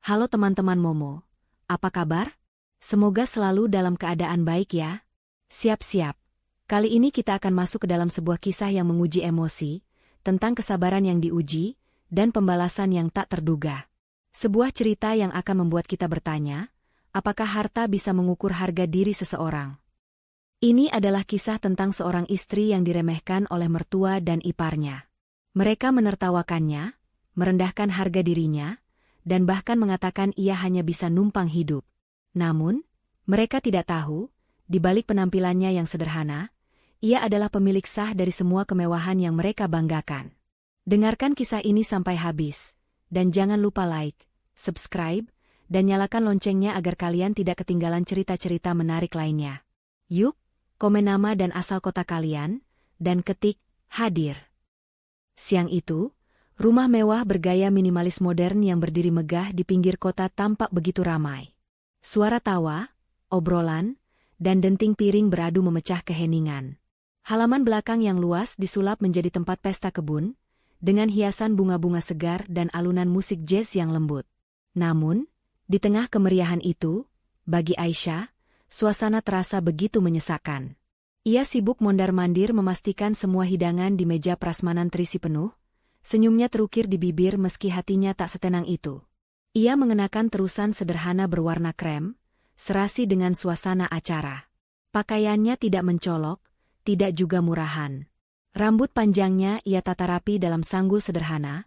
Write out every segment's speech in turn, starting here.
Halo teman-teman Momo, apa kabar? Semoga selalu dalam keadaan baik ya. Siap-siap. Kali ini kita akan masuk ke dalam sebuah kisah yang menguji emosi, tentang kesabaran yang diuji, dan pembalasan yang tak terduga. Sebuah cerita yang akan membuat kita bertanya, apakah harta bisa mengukur harga diri seseorang? Ini adalah kisah tentang seorang istri yang diremehkan oleh mertua dan iparnya. Mereka menertawakannya, merendahkan harga dirinya, dan bahkan mengatakan ia hanya bisa numpang hidup. Namun, mereka tidak tahu, di balik penampilannya yang sederhana, ia adalah pemilik sah dari semua kemewahan yang mereka banggakan. Dengarkan kisah ini sampai habis, dan jangan lupa like, subscribe, dan nyalakan loncengnya agar kalian tidak ketinggalan cerita-cerita menarik lainnya. Yuk, komen nama dan asal kota kalian, dan ketik hadir. Siang itu, rumah mewah bergaya minimalis modern yang berdiri megah di pinggir kota tampak begitu ramai. Suara tawa, obrolan, dan denting piring beradu memecah keheningan. Halaman belakang yang luas disulap menjadi tempat pesta kebun, dengan hiasan bunga-bunga segar dan alunan musik jazz yang lembut. Namun, di tengah kemeriahan itu, bagi Aisyah, suasana terasa begitu menyesakkan. Ia sibuk mondar-mandir memastikan semua hidangan di meja prasmanan terisi penuh. Senyumnya terukir di bibir meski hatinya tak setenang itu. Ia mengenakan terusan sederhana berwarna krem, serasi dengan suasana acara. Pakaiannya tidak mencolok, tidak juga murahan. Rambut panjangnya ia tata rapi dalam sanggul sederhana,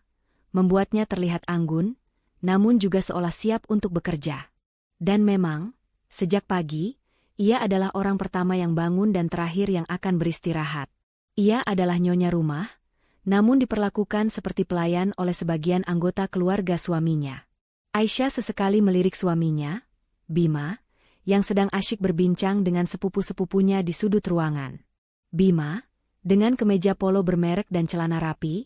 membuatnya terlihat anggun, namun juga seolah siap untuk bekerja. Dan memang, sejak pagi, ia adalah orang pertama yang bangun dan terakhir yang akan beristirahat. Ia adalah nyonya rumah, namun diperlakukan seperti pelayan oleh sebagian anggota keluarga suaminya. Aisyah sesekali melirik suaminya, Bima, yang sedang asyik berbincang dengan sepupu-sepupunya di sudut ruangan. Bima, dengan kemeja polo bermerek dan celana rapi,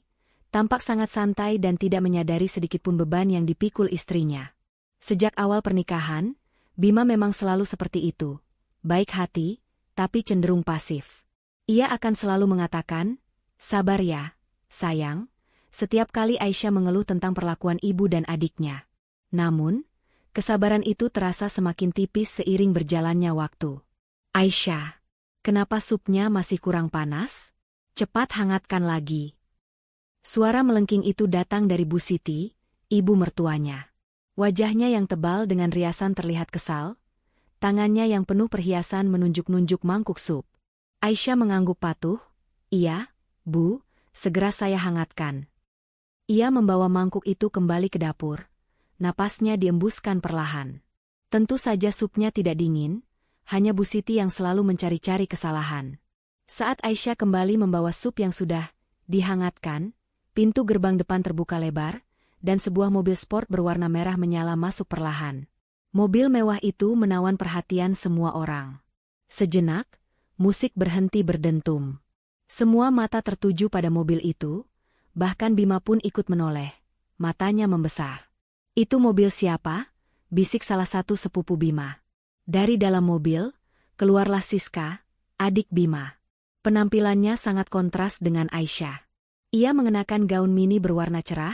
tampak sangat santai dan tidak menyadari sedikitpun beban yang dipikul istrinya. Sejak awal pernikahan, Bima memang selalu seperti itu, baik hati, tapi cenderung pasif. Ia akan selalu mengatakan, "Sabar ya, sayang," setiap kali Aisyah mengeluh tentang perlakuan ibu dan adiknya. Namun, kesabaran itu terasa semakin tipis seiring berjalannya waktu. "Aisyah, kenapa supnya masih kurang panas? Cepat hangatkan lagi." Suara melengking itu datang dari Bu Siti, ibu mertuanya. Wajahnya yang tebal dengan riasan terlihat kesal, tangannya yang penuh perhiasan menunjuk-nunjuk mangkuk sup. Aisyah mengangguk patuh, "Iya, Bu, segera saya hangatkan." Ia membawa mangkuk itu kembali ke dapur. Napasnya diembuskan perlahan. Tentu saja supnya tidak dingin, hanya Bu Siti yang selalu mencari-cari kesalahan. Saat Aisyah kembali membawa sup yang sudah dihangatkan, pintu gerbang depan terbuka lebar, dan sebuah mobil sport berwarna merah menyala masuk perlahan. Mobil mewah itu menawan perhatian semua orang. Sejenak, musik berhenti berdentum. Semua mata tertuju pada mobil itu, bahkan Bima pun ikut menoleh, matanya membesar. "Itu mobil siapa?" bisik salah satu sepupu Bima. Dari dalam mobil, keluarlah Siska, adik Bima. Penampilannya sangat kontras dengan Aisyah. Ia mengenakan gaun mini berwarna cerah,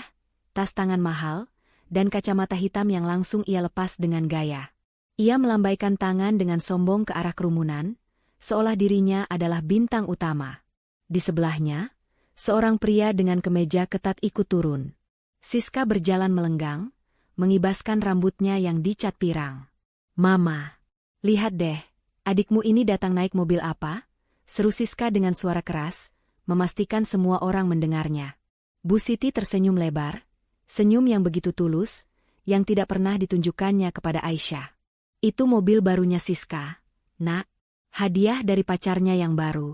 tas tangan mahal, dan kacamata hitam yang langsung ia lepas dengan gaya. Ia melambaikan tangan dengan sombong ke arah kerumunan, seolah dirinya adalah bintang utama. Di sebelahnya, seorang pria dengan kemeja ketat ikut turun. Siska berjalan melenggang, mengibaskan rambutnya yang dicat pirang. "Mama, lihat deh, adikmu ini datang naik mobil apa?" seru Siska dengan suara keras, memastikan semua orang mendengarnya. Bu Siti tersenyum lebar, senyum yang begitu tulus, yang tidak pernah ditunjukkannya kepada Aisyah. "Itu mobil barunya Siska, Nak, hadiah dari pacarnya yang baru.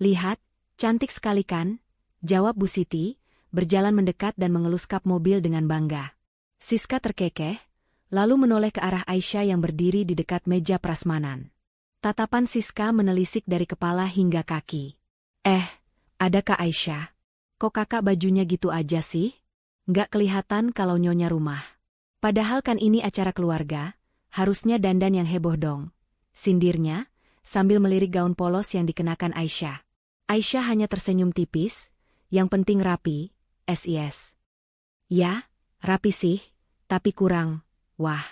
Lihat, cantik sekali kan?" jawab Bu Siti, berjalan mendekat dan mengeluskap mobil dengan bangga. Siska terkekeh, lalu menoleh ke arah Aisyah yang berdiri di dekat meja prasmanan. Tatapan Siska menelisik dari kepala hingga kaki. Adakah Aisyah? Kok kakak bajunya gitu aja sih? Nggak kelihatan kalau nyonya rumah. Padahal kan ini acara keluarga, harusnya dandan yang heboh dong," sindirnya, sambil melirik gaun polos yang dikenakan Aisyah. Aisyah hanya tersenyum tipis, "Yang penting rapi, SIS." "Ya, rapi sih, tapi kurang Wah,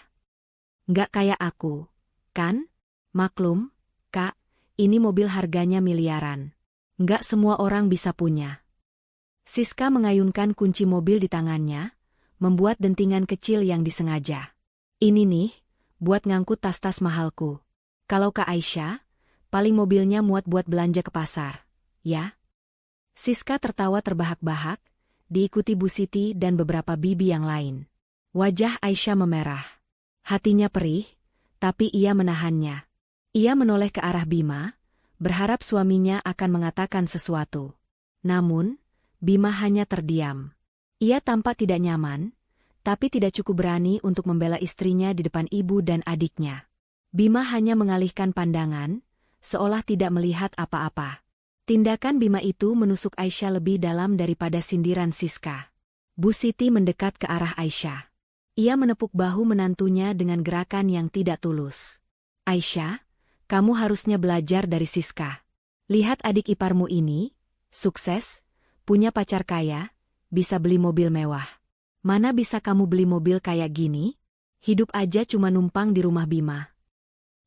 nggak kayak aku, kan? Maklum, Kak, ini mobil harganya miliaran. Nggak semua orang bisa punya. Siska mengayunkan kunci mobil di tangannya, membuat dentingan kecil yang disengaja. Ini nih, buat ngangkut tas-tas mahalku. Kalau Kak Aisyah, paling mobilnya muat buat belanja ke pasar, ya? Siska tertawa terbahak-bahak, diikuti Bu Siti dan beberapa bibi yang lain. Wajah Aisyah memerah. Hatinya perih, tapi ia menahannya. Ia menoleh ke arah Bima, berharap suaminya akan mengatakan sesuatu. Namun, Bima hanya terdiam. Ia tampak tidak nyaman, tapi tidak cukup berani untuk membela istrinya di depan ibu dan adiknya. Bima hanya mengalihkan pandangan, seolah tidak melihat apa-apa. Tindakan Bima itu menusuk Aisyah lebih dalam daripada sindiran Siska. Bu Siti mendekat ke arah Aisyah. Ia menepuk bahu menantunya dengan gerakan yang tidak tulus. Aisyah, kamu harusnya belajar dari Siska. Lihat adik iparmu ini, sukses, punya pacar kaya, bisa beli mobil mewah. Mana bisa kamu beli mobil kayak gini? Hidup aja cuma numpang di rumah Bima.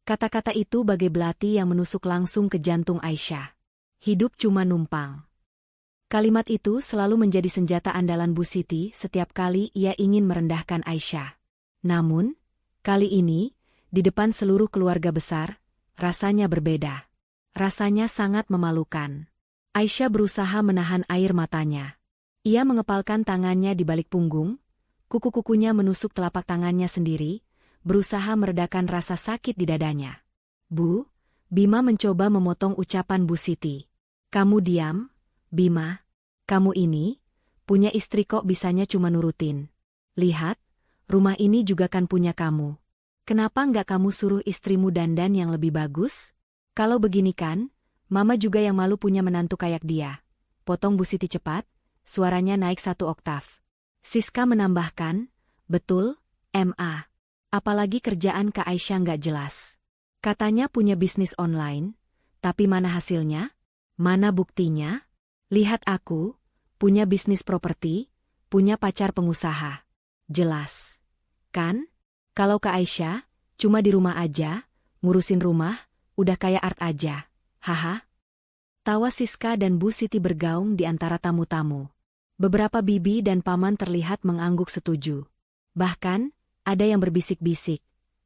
Kata-kata itu bagai belati yang menusuk langsung ke jantung Aisyah. Hidup cuma numpang. Kalimat itu selalu menjadi senjata andalan Bu Siti setiap kali ia ingin merendahkan Aisyah. Namun, kali ini, di depan seluruh keluarga besar, rasanya berbeda. Rasanya sangat memalukan. Aisyah berusaha menahan air matanya. Ia mengepalkan tangannya di balik punggung, kuku-kukunya menusuk telapak tangannya sendiri, berusaha meredakan rasa sakit di dadanya. Bu, Bima mencoba memotong ucapan Bu Siti. Kamu diam, Bima. Kamu ini, punya istri kok bisanya cuma nurutin. Lihat, rumah ini juga kan punya kamu. Kenapa nggak kamu suruh istrimu dandan yang lebih bagus? Kalau begini kan, Mama juga yang malu punya menantu kayak dia. Potong Bu Siti cepat, suaranya naik 1 oktav. Siska menambahkan, betul, Ma. Apalagi kerjaan Kak Aisyah nggak jelas. Katanya punya bisnis online, tapi mana hasilnya? Mana buktinya? Lihat aku, punya bisnis properti, punya pacar pengusaha. Jelas. Kan? Kalau Kak Aisyah, cuma di rumah aja, ngurusin rumah, udah kayak art aja. Haha. Tawa Siska dan Bu Siti bergaung di antara tamu-tamu. Beberapa bibi dan paman terlihat mengangguk setuju. Bahkan, ada yang berbisik-bisik.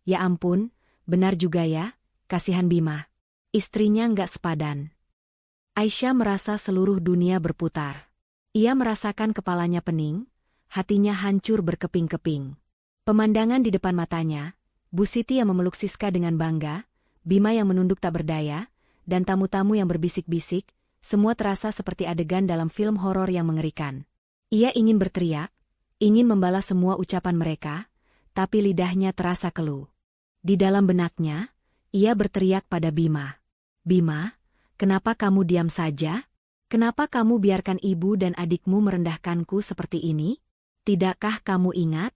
Ya ampun, benar juga ya, kasihan Bima. Istrinya nggak sepadan. Aisyah merasa seluruh dunia berputar. Ia merasakan kepalanya pening, hatinya hancur berkeping-keping. Pemandangan di depan matanya, Bu Siti yang memeluk Siska dengan bangga, Bima yang menunduk tak berdaya, dan tamu-tamu yang berbisik-bisik, semua terasa seperti adegan dalam film horor yang mengerikan. Ia ingin berteriak, ingin membalas semua ucapan mereka, tapi lidahnya terasa keluh. Di dalam benaknya, ia berteriak pada Bima. Bima, kenapa kamu diam saja? Kenapa kamu biarkan ibu dan adikmu merendahkanku seperti ini? Tidakkah kamu ingat?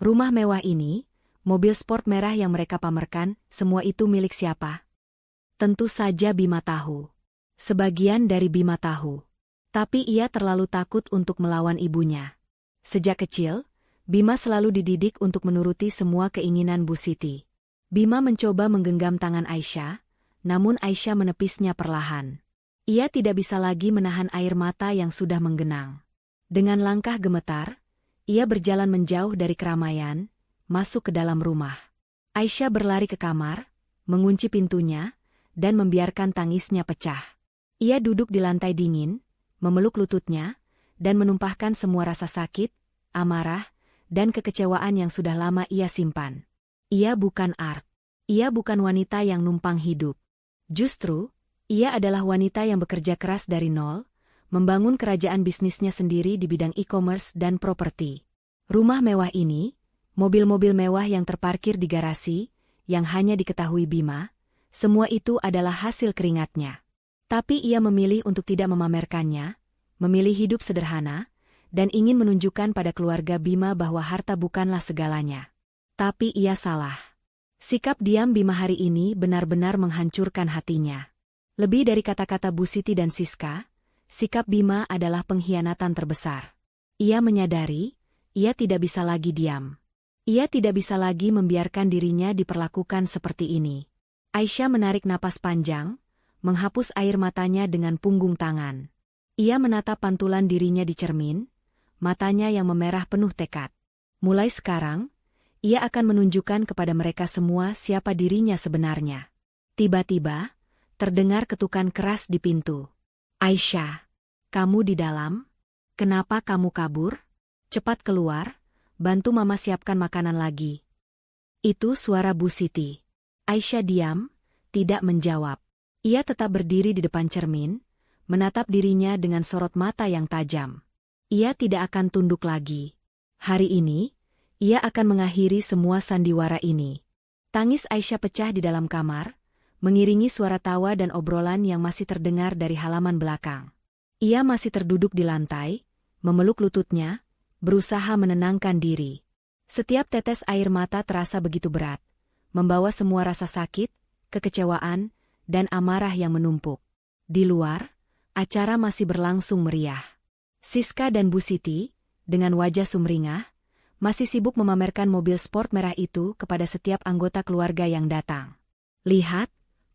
Rumah mewah ini, mobil sport merah yang mereka pamerkan, semua itu milik siapa? Tentu saja Bima tahu. Sebagian dari Bima tahu. Tapi ia terlalu takut untuk melawan ibunya. Sejak kecil, Bima selalu dididik untuk menuruti semua keinginan Bu Siti. Bima mencoba menggenggam tangan Aisyah, namun Aisyah menepisnya perlahan. Ia tidak bisa lagi menahan air mata yang sudah menggenang. Dengan langkah gemetar, ia berjalan menjauh dari keramaian, masuk ke dalam rumah. Aisyah berlari ke kamar, mengunci pintunya, dan membiarkan tangisnya pecah. Ia duduk di lantai dingin, memeluk lututnya, dan menumpahkan semua rasa sakit, amarah, dan kekecewaan yang sudah lama ia simpan. Ia bukan art. Ia bukan wanita yang numpang hidup. Justru, ia adalah wanita yang bekerja keras dari nol, membangun kerajaan bisnisnya sendiri di bidang e-commerce dan properti. Rumah mewah ini, mobil-mobil mewah yang terparkir di garasi, yang hanya diketahui Bima, semua itu adalah hasil keringatnya. Tapi ia memilih untuk tidak memamerkannya, memilih hidup sederhana, dan ingin menunjukkan pada keluarga Bima bahwa harta bukanlah segalanya. Tapi ia salah. Sikap diam Bima hari ini benar-benar menghancurkan hatinya. Lebih dari kata-kata Bu Siti dan Siska, sikap Bima adalah pengkhianatan terbesar. Ia menyadari, ia tidak bisa lagi diam. Ia tidak bisa lagi membiarkan dirinya diperlakukan seperti ini. Aisyah menarik napas panjang, menghapus air matanya dengan punggung tangan. Ia menatap pantulan dirinya di cermin, matanya yang memerah penuh tekad. Mulai sekarang, ia akan menunjukkan kepada mereka semua siapa dirinya sebenarnya. Tiba-tiba, terdengar ketukan keras di pintu. Aisyah, kamu di dalam? Kenapa kamu kabur? Cepat keluar, bantu Mama siapkan makanan lagi. Itu suara Bu Siti. Aisyah diam, tidak menjawab. Ia tetap berdiri di depan cermin, menatap dirinya dengan sorot mata yang tajam. Ia tidak akan tunduk lagi. Hari ini, ia akan mengakhiri semua sandiwara ini. Tangis Aisyah pecah di dalam kamar, mengiringi suara tawa dan obrolan yang masih terdengar dari halaman belakang. Ia masih terduduk di lantai, memeluk lututnya, berusaha menenangkan diri. Setiap tetes air mata terasa begitu berat, membawa semua rasa sakit, kekecewaan, dan amarah yang menumpuk. Di luar, acara masih berlangsung meriah. Siska dan Bu Siti, dengan wajah sumringah, masih sibuk memamerkan mobil sport merah itu kepada setiap anggota keluarga yang datang. Lihat,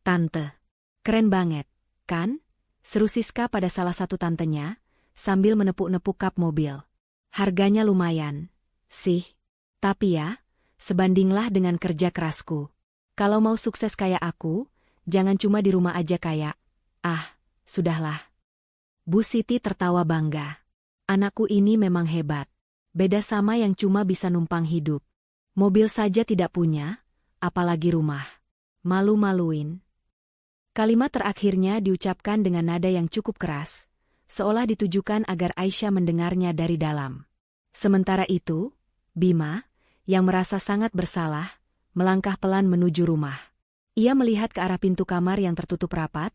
Tante. Keren banget, kan? Seru Siska pada salah satu tantenya, sambil menepuk-nepuk kap mobil. Harganya lumayan, sih. Tapi ya, sebandinglah dengan kerja kerasku. Kalau mau sukses kayak aku, jangan cuma di rumah aja kayak, sudahlah. Bu Siti tertawa bangga. Anakku ini memang hebat. Beda sama yang cuma bisa numpang hidup. Mobil saja tidak punya, apalagi rumah. Malu-maluin. Kalimat terakhirnya diucapkan dengan nada yang cukup keras, seolah ditujukan agar Aisyah mendengarnya dari dalam. Sementara itu, Bima, yang merasa sangat bersalah, melangkah pelan menuju rumah. Ia melihat ke arah pintu kamar yang tertutup rapat,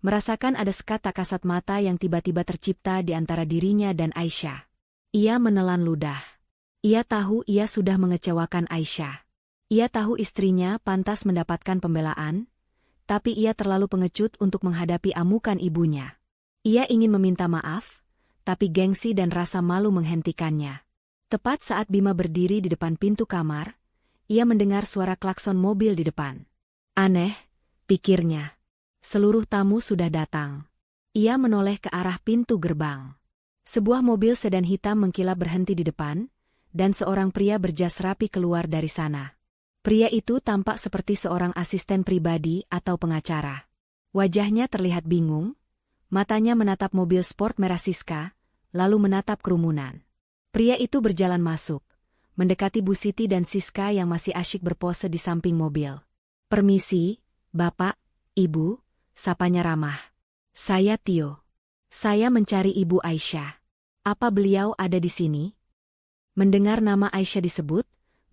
merasakan ada sekat tak kasat mata yang tiba-tiba tercipta di antara dirinya dan Aisyah. Ia menelan ludah. Ia tahu ia sudah mengecewakan Aisyah. Ia tahu istrinya pantas mendapatkan pembelaan, tapi ia terlalu pengecut untuk menghadapi amukan ibunya. Ia ingin meminta maaf, tapi gengsi dan rasa malu menghentikannya. Tepat saat Bima berdiri di depan pintu kamar, ia mendengar suara klakson mobil di depan. Aneh, pikirnya. Seluruh tamu sudah datang. Ia menoleh ke arah pintu gerbang. Sebuah mobil sedan hitam mengkilap berhenti di depan, dan seorang pria berjas rapi keluar dari sana. Pria itu tampak seperti seorang asisten pribadi atau pengacara. Wajahnya terlihat bingung, matanya menatap mobil sport merah Siska, lalu menatap kerumunan. Pria itu berjalan masuk, mendekati Bu Siti dan Siska yang masih asyik berpose di samping mobil. Permisi, Bapak, Ibu, sapanya ramah. Saya Tio. Saya mencari Ibu Aisyah. Apa beliau ada di sini? Mendengar nama Aisyah disebut,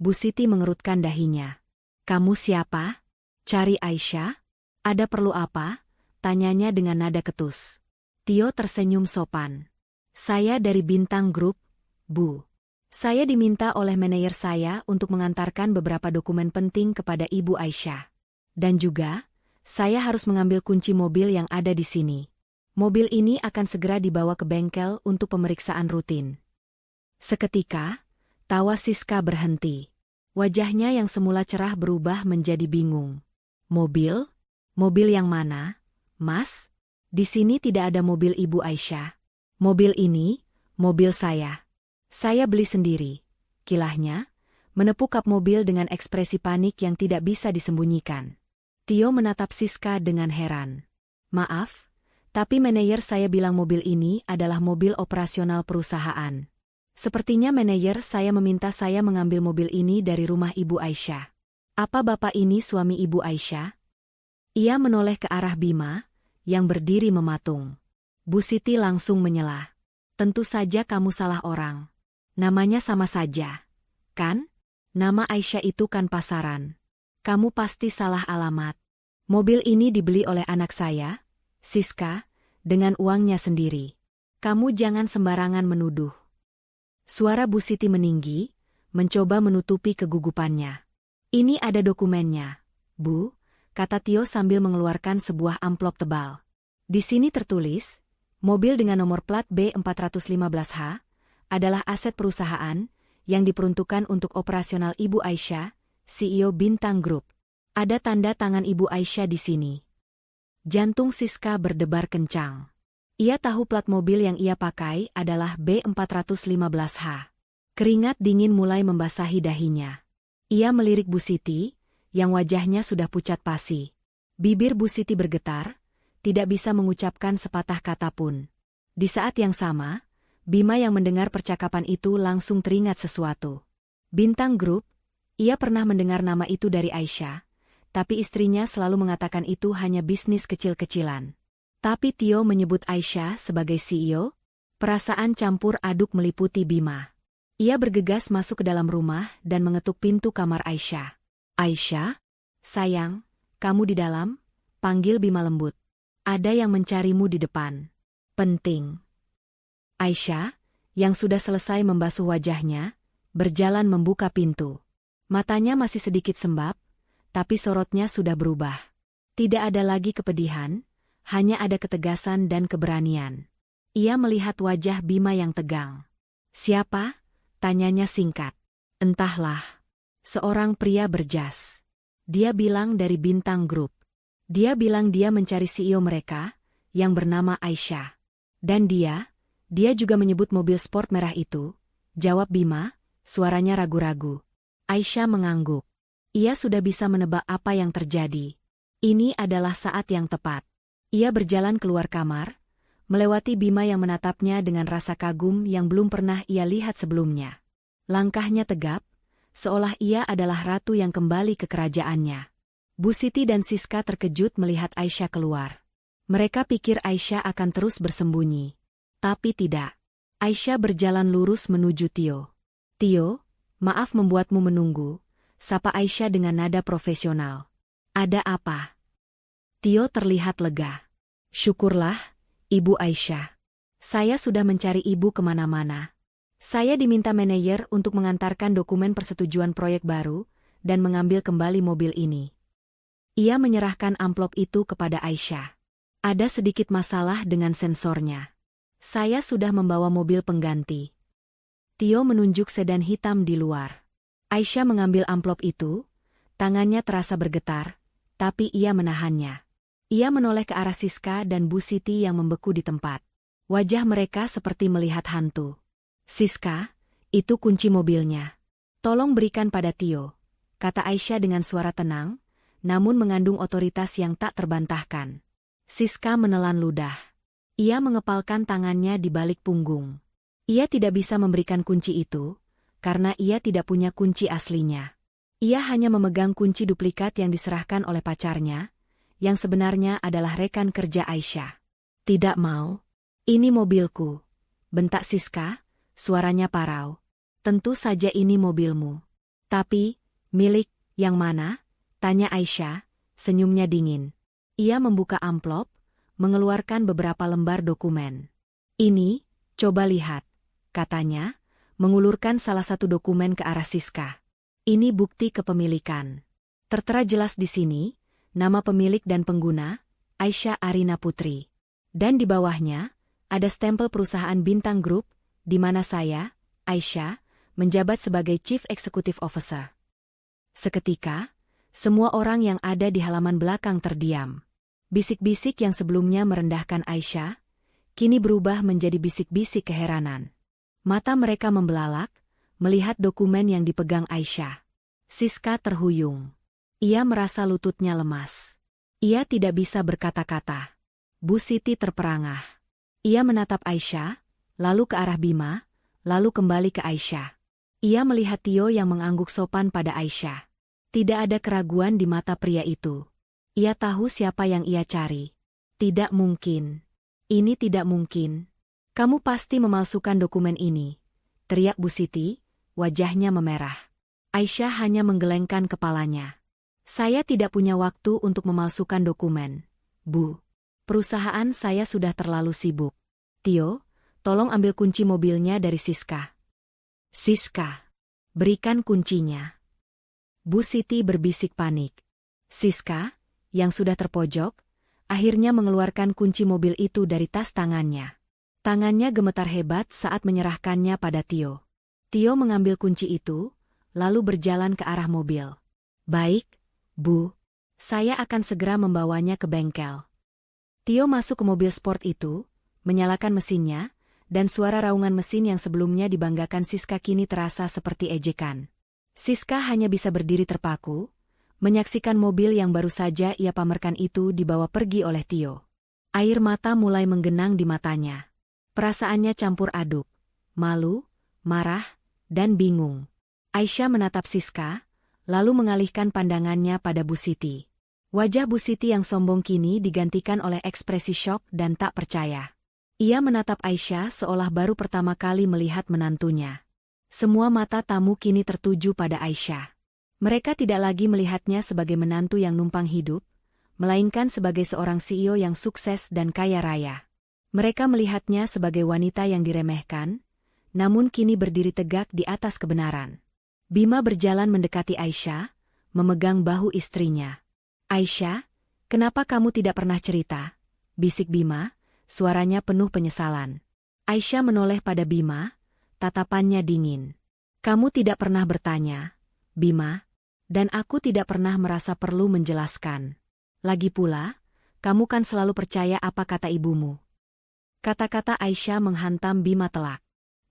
Bu Siti mengerutkan dahinya. Kamu siapa? Cari Aisyah? Ada perlu apa? Tanyanya dengan nada ketus. Tio tersenyum sopan. Saya dari Bintang Group, Bu. Saya diminta oleh manajer saya untuk mengantarkan beberapa dokumen penting kepada Ibu Aisyah. Dan juga, saya harus mengambil kunci mobil yang ada di sini. Mobil ini akan segera dibawa ke bengkel untuk pemeriksaan rutin. Seketika, tawa Siska berhenti. Wajahnya yang semula cerah berubah menjadi bingung. Mobil? Mobil yang mana, Mas? Di sini tidak ada mobil Ibu Aisyah. Mobil ini, mobil saya. Saya beli sendiri. Kilahnya, menepuk kap mobil dengan ekspresi panik yang tidak bisa disembunyikan. Tio menatap Siska dengan heran. Maaf, tapi manajer saya bilang mobil ini adalah mobil operasional perusahaan. Sepertinya manajer saya meminta saya mengambil mobil ini dari rumah Ibu Aisyah. Apa Bapak ini suami Ibu Aisyah? Ia menoleh ke arah Bima, yang berdiri mematung. Bu Siti langsung menyela. Tentu saja kamu salah orang. Namanya sama saja. Kan? Nama Aisyah itu kan pasaran. Kamu pasti salah alamat. Mobil ini dibeli oleh anak saya, Siska, dengan uangnya sendiri. Kamu jangan sembarangan menuduh. Suara Bu Siti meninggi, mencoba menutupi kegugupannya. Ini ada dokumennya, Bu, kata Tio sambil mengeluarkan sebuah amplop tebal. Di sini tertulis, mobil dengan nomor plat B415H adalah aset perusahaan yang diperuntukkan untuk operasional Ibu Aisyah, CEO Bintang Group. Ada tanda tangan Ibu Aisyah di sini. Jantung Siska berdebar kencang. Ia tahu plat mobil yang ia pakai adalah B415H. Keringat dingin mulai membasahi dahinya. Ia melirik Bu Siti, yang wajahnya sudah pucat pasi. Bibir Bu Siti bergetar, tidak bisa mengucapkan sepatah kata pun. Di saat yang sama, Bima yang mendengar percakapan itu langsung teringat sesuatu. Bintang Group, ia pernah mendengar nama itu dari Aisyah, tapi istrinya selalu mengatakan itu hanya bisnis kecil-kecilan. Tapi Tio menyebut Aisyah sebagai CEO, perasaan campur aduk meliputi Bima. Ia bergegas masuk ke dalam rumah dan mengetuk pintu kamar Aisyah. Aisyah? Sayang, kamu di dalam? Panggil Bima lembut. Ada yang mencarimu di depan. Penting. Aisyah, yang sudah selesai membasuh wajahnya, berjalan membuka pintu. Matanya masih sedikit sembab, tapi sorotnya sudah berubah. Tidak ada lagi kepedihan, hanya ada ketegasan dan keberanian. Ia melihat wajah Bima yang tegang. Siapa? Tanyanya singkat. Entahlah. Seorang pria berjas. Dia bilang dari Bintang Group. Dia bilang dia mencari CEO mereka, yang bernama Aisyah. Dan dia juga menyebut mobil sport merah itu, jawab Bima, suaranya ragu-ragu. Aisyah mengangguk. Ia sudah bisa menebak apa yang terjadi. Ini adalah saat yang tepat. Ia berjalan keluar kamar, melewati Bima yang menatapnya dengan rasa kagum yang belum pernah ia lihat sebelumnya. Langkahnya tegap, seolah ia adalah ratu yang kembali ke kerajaannya. Bu Siti dan Siska terkejut melihat Aisyah keluar. Mereka pikir Aisyah akan terus bersembunyi. Tapi tidak. Aisyah berjalan lurus menuju Tio. Tio, maaf membuatmu menunggu, sapa Aisyah dengan nada profesional. Ada apa? Tio terlihat lega. Syukurlah, Ibu Aisyah. Saya sudah mencari ibu kemana-mana. Saya diminta manajer untuk mengantarkan dokumen persetujuan proyek baru dan mengambil kembali mobil ini. Ia menyerahkan amplop itu kepada Aisyah. Ada sedikit masalah dengan sensornya. Saya sudah membawa mobil pengganti. Tio menunjuk sedan hitam di luar. Aisyah mengambil amplop itu, tangannya terasa bergetar, tapi ia menahannya. Ia menoleh ke arah Siska dan Bu Siti yang membeku di tempat. Wajah mereka seperti melihat hantu. Siska, itu kunci mobilnya. Tolong berikan pada Tio, kata Aisyah dengan suara tenang, namun mengandung otoritas yang tak terbantahkan. Siska menelan ludah. Ia mengepalkan tangannya di balik punggung. Ia tidak bisa memberikan kunci itu, karena ia tidak punya kunci aslinya. Ia hanya memegang kunci duplikat yang diserahkan oleh pacarnya, yang sebenarnya adalah rekan kerja Aisyah. Tidak mau. Ini mobilku, bentak Siska, suaranya parau. Tentu saja ini mobilmu. Tapi, milik, yang mana? Tanya Aisyah, senyumnya dingin. Ia membuka amplop, mengeluarkan beberapa lembar dokumen. Ini, coba lihat, katanya, mengulurkan salah satu dokumen ke arah Siska. Ini bukti kepemilikan. Tertera jelas di sini, nama pemilik dan pengguna, Aisyah Arina Putri. Dan di bawahnya, ada stempel perusahaan Bintang Group, di mana saya, Aisyah, menjabat sebagai Chief Executive Officer. Seketika, semua orang yang ada di halaman belakang terdiam. Bisik-bisik yang sebelumnya merendahkan Aisyah, kini berubah menjadi bisik-bisik keheranan. Mata mereka membelalak, melihat dokumen yang dipegang Aisyah. Siska terhuyung. Ia merasa lututnya lemas. Ia tidak bisa berkata-kata. Bu Siti terperangah. Ia menatap Aisyah, lalu ke arah Bima, lalu kembali ke Aisyah. Ia melihat Tio yang mengangguk sopan pada Aisyah. Tidak ada keraguan di mata pria itu. Ia tahu siapa yang ia cari. Tidak mungkin. Ini tidak mungkin. Kamu pasti memalsukan dokumen ini, teriak Bu Siti, wajahnya memerah. Aisyah hanya menggelengkan kepalanya. Saya tidak punya waktu untuk memalsukan dokumen, Bu. Perusahaan saya sudah terlalu sibuk. Tio, tolong ambil kunci mobilnya dari Siska. Siska, berikan kuncinya. Bu Siti berbisik panik. Siska, yang sudah terpojok, akhirnya mengeluarkan kunci mobil itu dari tas tangannya. Tangannya gemetar hebat saat menyerahkannya pada Tio. Tio mengambil kunci itu, lalu berjalan ke arah mobil. Baik, Bu. Saya akan segera membawanya ke bengkel. Tio masuk ke mobil sport itu, menyalakan mesinnya, dan suara raungan mesin yang sebelumnya dibanggakan Siska kini terasa seperti ejekan. Siska hanya bisa berdiri terpaku, menyaksikan mobil yang baru saja ia pamerkan itu dibawa pergi oleh Tio. Air mata mulai menggenang di matanya. Perasaannya campur aduk, malu, marah, dan bingung. Aisyah menatap Siska, lalu mengalihkan pandangannya pada Bu Siti. Wajah Bu Siti yang sombong kini digantikan oleh ekspresi syok dan tak percaya. Ia menatap Aisyah seolah baru pertama kali melihat menantunya. Semua mata tamu kini tertuju pada Aisyah. Mereka tidak lagi melihatnya sebagai menantu yang numpang hidup, melainkan sebagai seorang CEO yang sukses dan kaya raya. Mereka melihatnya sebagai wanita yang diremehkan, namun kini berdiri tegak di atas kebenaran. Bima berjalan mendekati Aisyah, memegang bahu istrinya. Aisyah, kenapa kamu tidak pernah cerita? Bisik Bima, suaranya penuh penyesalan. Aisyah menoleh pada Bima, tatapannya dingin. Kamu tidak pernah bertanya, Bima, dan aku tidak pernah merasa perlu menjelaskan. Lagi pula, kamu kan selalu percaya apa kata ibumu. Kata-kata Aisyah menghantam Bima telak.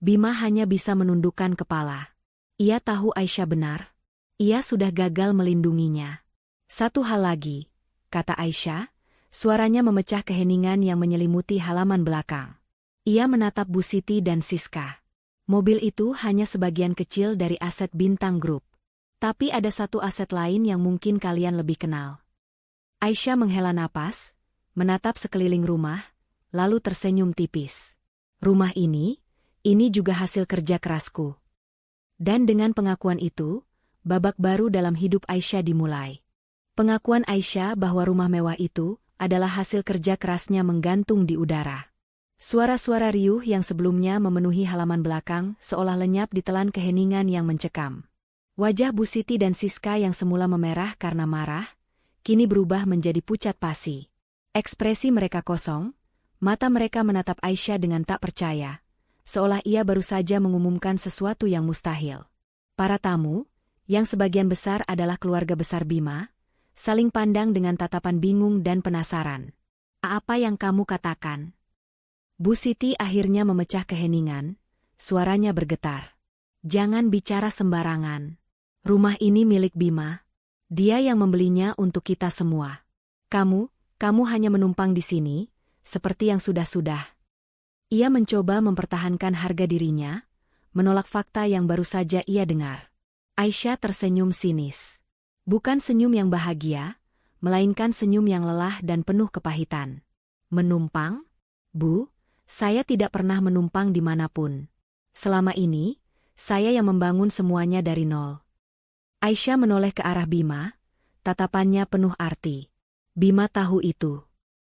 Bima hanya bisa menundukkan kepala. Ia tahu Aisyah benar. Ia sudah gagal melindunginya. Satu hal lagi, kata Aisyah, suaranya memecah keheningan yang menyelimuti halaman belakang. Ia menatap Bu Siti dan Siska. Mobil itu hanya sebagian kecil dari aset Bintang Group. Tapi ada satu aset lain yang mungkin kalian lebih kenal. Aisyah menghela napas, menatap sekeliling rumah, lalu tersenyum tipis. Rumah ini juga hasil kerja kerasku. Dan dengan pengakuan itu, babak baru dalam hidup Aisyah dimulai. Pengakuan Aisyah bahwa rumah mewah itu adalah hasil kerja kerasnya menggantung di udara. Suara-suara riuh yang sebelumnya memenuhi halaman belakang seolah lenyap ditelan keheningan yang mencekam. Wajah Bu Siti dan Siska yang semula memerah karena marah, kini berubah menjadi pucat pasi. Ekspresi mereka kosong, mata mereka menatap Aisyah dengan tak percaya, seolah ia baru saja mengumumkan sesuatu yang mustahil. Para tamu, yang sebagian besar adalah keluarga besar Bima, saling pandang dengan tatapan bingung dan penasaran. Apa yang kamu katakan? Bu Siti akhirnya memecah keheningan, suaranya bergetar. Jangan bicara sembarangan. Rumah ini milik Bima. Dia yang membelinya untuk kita semua. Kamu hanya menumpang di sini, seperti yang sudah-sudah. Ia mencoba mempertahankan harga dirinya, menolak fakta yang baru saja ia dengar. Aisyah tersenyum sinis. Bukan senyum yang bahagia, melainkan senyum yang lelah dan penuh kepahitan. Menumpang? Bu, saya tidak pernah menumpang dimanapun. Selama ini, saya yang membangun semuanya dari nol. Aisyah menoleh ke arah Bima, tatapannya penuh arti. Bima tahu itu.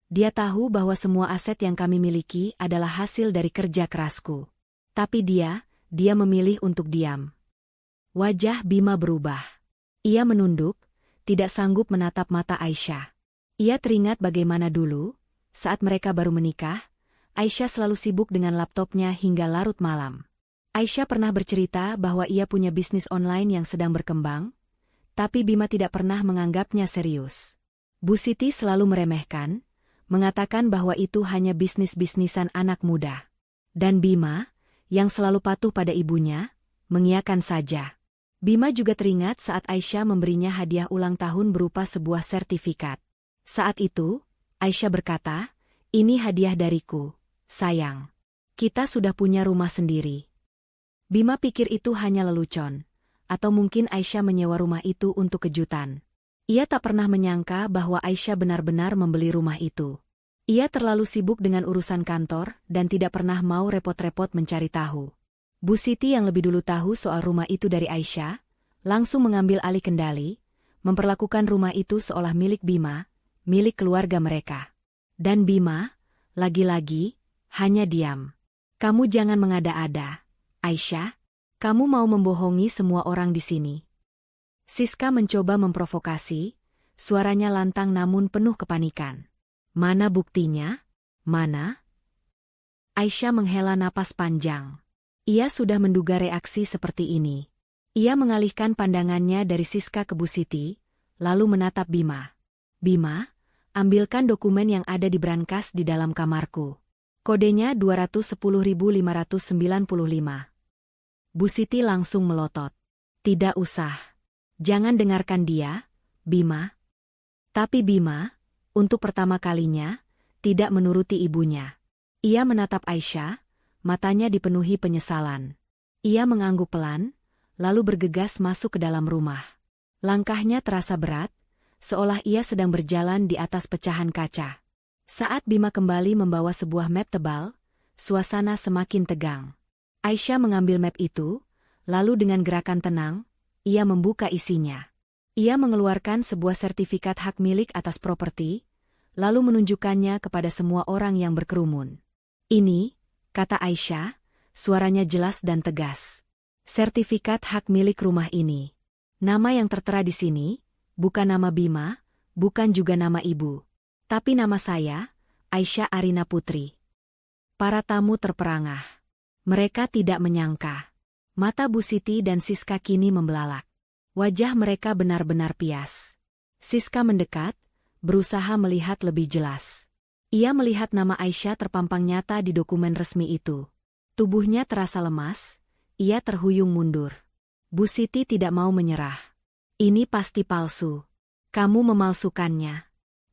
Dia tahu bahwa semua aset yang kami miliki adalah hasil dari kerja kerasku. Tapi dia memilih untuk diam. Wajah Bima berubah. Ia menunduk, tidak sanggup menatap mata Aisyah. Ia teringat bagaimana dulu, saat mereka baru menikah, Aisyah selalu sibuk dengan laptopnya hingga larut malam. Aisyah pernah bercerita bahwa ia punya bisnis online yang sedang berkembang, tapi Bima tidak pernah menganggapnya serius. Bu Siti selalu meremehkan, mengatakan bahwa itu hanya bisnis-bisnisan anak muda. Dan Bima, yang selalu patuh pada ibunya, mengiyakan saja. Bima juga teringat saat Aisyah memberinya hadiah ulang tahun berupa sebuah sertifikat. Saat itu, Aisyah berkata, "Ini hadiah dariku, sayang. Kita sudah punya rumah sendiri." Bima pikir itu hanya lelucon, atau mungkin Aisyah menyewa rumah itu untuk kejutan. Ia tak pernah menyangka bahwa Aisyah benar-benar membeli rumah itu. Ia terlalu sibuk dengan urusan kantor dan tidak pernah mau repot-repot mencari tahu. Bu Siti yang lebih dulu tahu soal rumah itu dari Aisyah, langsung mengambil alih kendali, memperlakukan rumah itu seolah milik Bima, milik keluarga mereka. Dan Bima, lagi-lagi, hanya diam. "Kamu jangan mengada-ada, Aisyah, kamu mau membohongi semua orang di sini." Siska mencoba memprovokasi, suaranya lantang namun penuh kepanikan. "Mana buktinya? Mana?" Aisyah menghela napas panjang. Ia sudah menduga reaksi seperti ini. Ia mengalihkan pandangannya dari Siska ke Bu Siti, lalu menatap Bima. Bima, ambilkan dokumen yang ada di brankas di dalam kamarku. Kodenya 210.595. Bu Siti langsung melotot. Tidak usah. Jangan dengarkan dia, Bima. Tapi Bima, untuk pertama kalinya, tidak menuruti ibunya. Ia menatap Aisyah, matanya dipenuhi penyesalan. Ia mengangguk pelan, lalu bergegas masuk ke dalam rumah. Langkahnya terasa berat, seolah ia sedang berjalan di atas pecahan kaca. Saat Bima kembali membawa sebuah map tebal, suasana semakin tegang. Aisyah mengambil map itu, lalu dengan gerakan tenang, ia membuka isinya. Ia mengeluarkan sebuah sertifikat hak milik atas properti, lalu menunjukkannya kepada semua orang yang berkerumun. Ini, kata Aisyah, suaranya jelas dan tegas. Sertifikat hak milik rumah ini. Nama yang tertera di sini, bukan nama Bima, bukan juga nama ibu. Tapi nama saya, Aisyah Arina Putri. Para tamu terperangah. Mereka tidak menyangka. Mata Bu Siti dan Siska kini membelalak. Wajah mereka benar-benar pias. Siska mendekat, berusaha melihat lebih jelas. Ia melihat nama Aisyah terpampang nyata di dokumen resmi itu. Tubuhnya terasa lemas. Ia terhuyung mundur. Bu Siti tidak mau menyerah. Ini pasti palsu. Kamu memalsukannya.